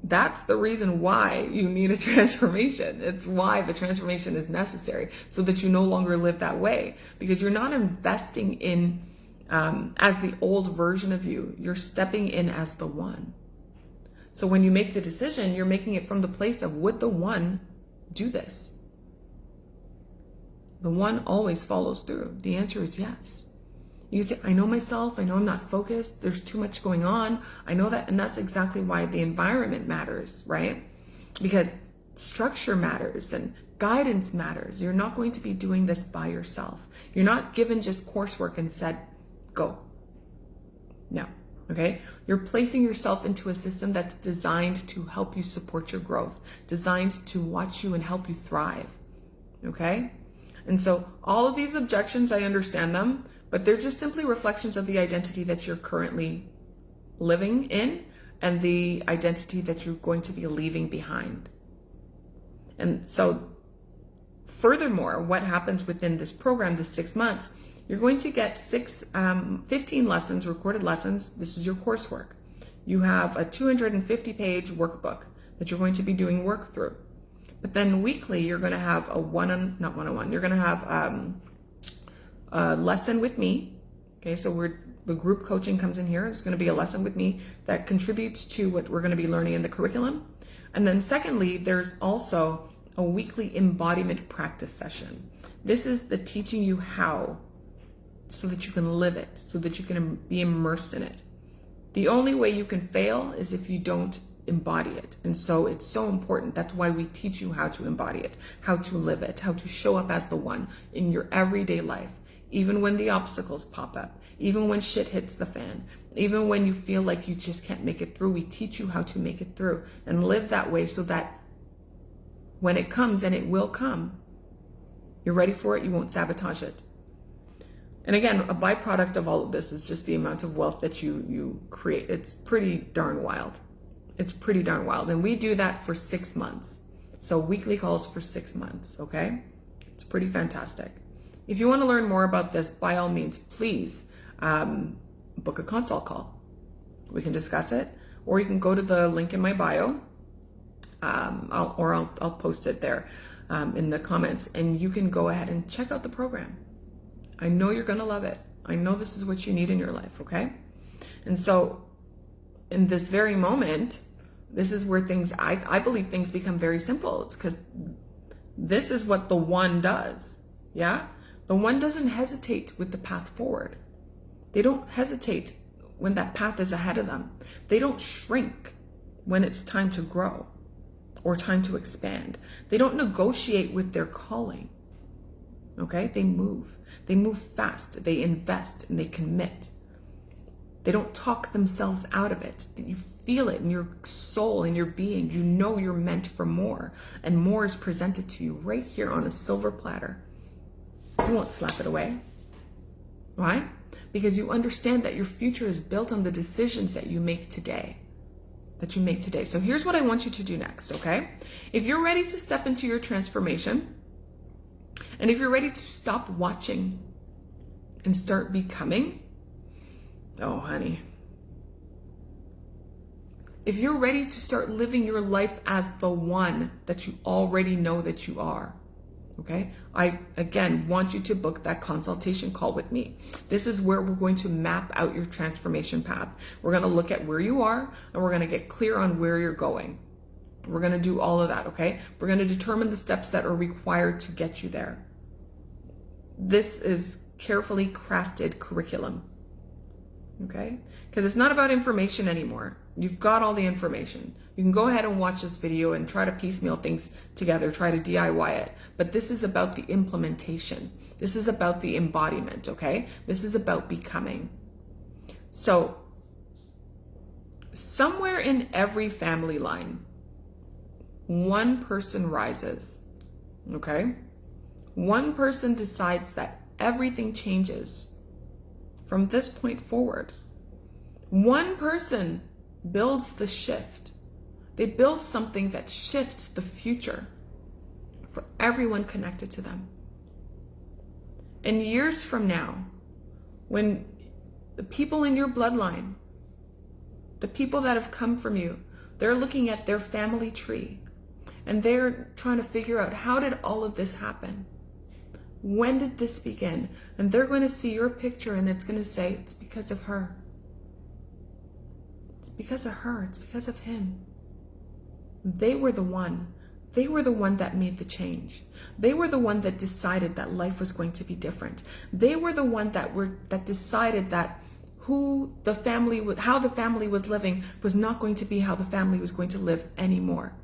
that's the reason why you need a transformation. It's why the transformation is necessary, so that you no longer live that way, because you're not investing in as the old version of you, you're stepping in as the one. So when you make the decision, you're making it from the place of, would the one do this? The one always follows through. The answer is yes. You say, I know myself, I know I'm not focused, there's too much going on. I know that, and that's exactly why the environment matters, right? Because structure matters and guidance matters. You're not going to be doing this by yourself. You're not given just coursework and said, go. No, okay? You're placing yourself into a system that's designed to help you support your growth, designed to watch you and help you thrive, okay? And so all of these objections, I understand them, but they're just simply reflections of the identity that you're currently living in and the identity that you're going to be leaving behind. And so furthermore, what happens within this program, this 6 months, you're going to get 15 lessons, recorded lessons. This is your coursework. You have a 250-page workbook that you're going to be doing work through. But then weekly, you're going to have you're going to have a lesson with me. Okay, so the group coaching comes in here. It's going to be a lesson with me that contributes to what we're going to be learning in the curriculum. And then secondly, there's also a weekly embodiment practice session. This is the teaching you how, so that you can live it, so that you can be immersed in it. The only way you can fail is if you don't embody it. And so it's so important. That's why we teach you how to embody it, how to live it, how to show up as the one in your everyday life, even when the obstacles pop up, even when shit hits the fan, even when you feel like you just can't make it through. We teach you how to make it through and live that way, so that when it comes, and it will come, you're ready for it, you won't sabotage it. And again, a byproduct of all of this is just the amount of wealth that you create. It's pretty darn wild. It's pretty darn wild. And we do that for 6 months. So weekly calls for 6 months, okay? It's pretty fantastic. If you want to learn more about this, by all means, please book a consult call. We can discuss it, or you can go to the link in my bio, I'll post it there in the comments, and you can go ahead and check out the program. I know you're going to love it. I know this is what you need in your life, okay? And so in this very moment, this is where I believe things become very simple. It's because this is what the one does, yeah? The one doesn't hesitate with the path forward. They don't hesitate when that path is ahead of them. They don't shrink when it's time to grow or time to expand. They don't negotiate with their calling. okay? They move. They move fast. They invest and they commit. They don't talk themselves out of it. You feel it in your soul, in your being. You know you're meant for more, and more is presented to you right here on a silver platter. You won't slap it away. Why? Because you understand that your future is built on the decisions that you make today. So here's what I want you to do next, okay? If you're ready to step into your transformation, and if you're ready to stop watching and start becoming, oh, honey. If you're ready to start living your life as the one that you already know that you are, okay? I, again, want you to book that consultation call with me. This is where we're going to map out your transformation path. We're going to look at where you are, and we're going to get clear on where you're going. We're going to do all of that, okay? We're going to determine the steps that are required to get you there. This is carefully crafted curriculum, okay? Because it's not about information anymore. You've got all the information. You can go ahead and watch this video and try to piecemeal things together, try to DIY it. But this is about the implementation. This is about the embodiment, okay? This is about becoming. So, somewhere in every family line, one person rises, okay? One person decides that everything changes from this point forward. One person builds the shift. They build something that shifts the future for everyone connected to them. And years from now, when the people in your bloodline, the people that have come from you, they're looking at their family tree and they're trying to figure out, how did all of this happen? When did this begin? And they're going to see your picture and it's going to say, it's because of her. It's because of her. It's because of him. They were the one. They were the one that made the change. They were the one that decided that life was going to be different. They were the one that decided that how the family was living was not going to be how the family was going to live anymore.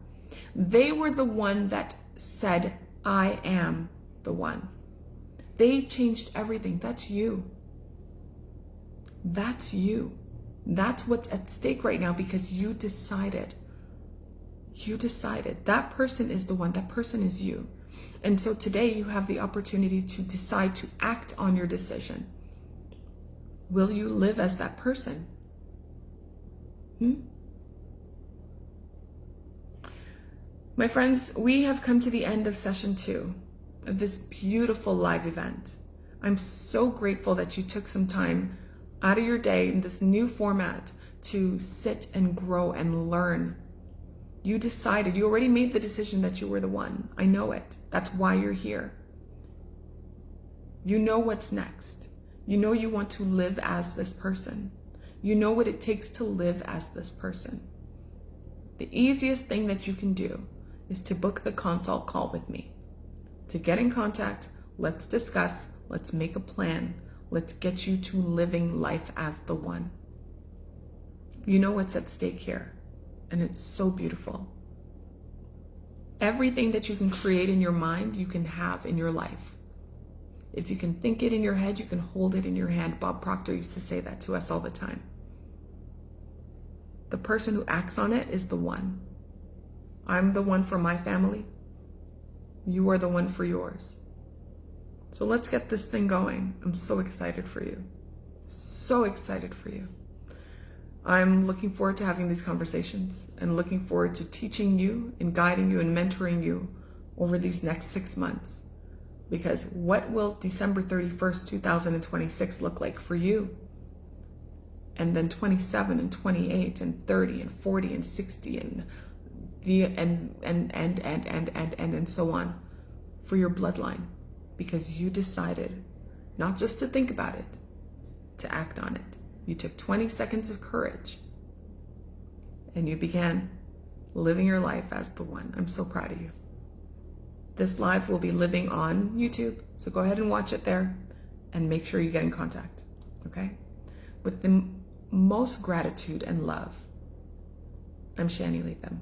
They were the one that said, I am the one. They changed everything. That's you. That's you. That's what's at stake right now, because you decided. You decided. That person is the one. That person is you. And so today you have the opportunity to decide to act on your decision. Will you live as that person? My friends, we have come to the end of session 2 of this beautiful live event. I'm so grateful that you took some time out of your day in this new format to sit and grow and learn. You decided, you already made the decision that you were the one. I know it. That's why you're here. You know what's next. You know you want to live as this person. You know what it takes to live as this person. The easiest thing that you can do is to book the consult call with me. To get in contact, let's discuss, let's make a plan, let's get you to living life as the one. You know what's at stake here, and it's so beautiful. Everything that you can create in your mind, you can have in your life. If you can think it in your head, you can hold it in your hand. Bob Proctor used to say that to us all the time. The person who acts on it is the one. I'm the one for my family. You are the one for yours. So let's get this thing going. I'm so excited for you. So excited for you. I'm looking forward to having these conversations and looking forward to teaching you and guiding you and mentoring you over these next 6 months. Because what will December 31st, 2026 look like for you? And then 27 and 28 and 30 and 40 and 60 and so on for your bloodline, because you decided not just to think about it, to act on it. You took 20 seconds of courage and you began living your life as the one. I'm so proud of you. This live will be living on YouTube, so go ahead and watch it there and make sure you get in contact, okay? With the most gratitude and love, I'm Shani Leatham.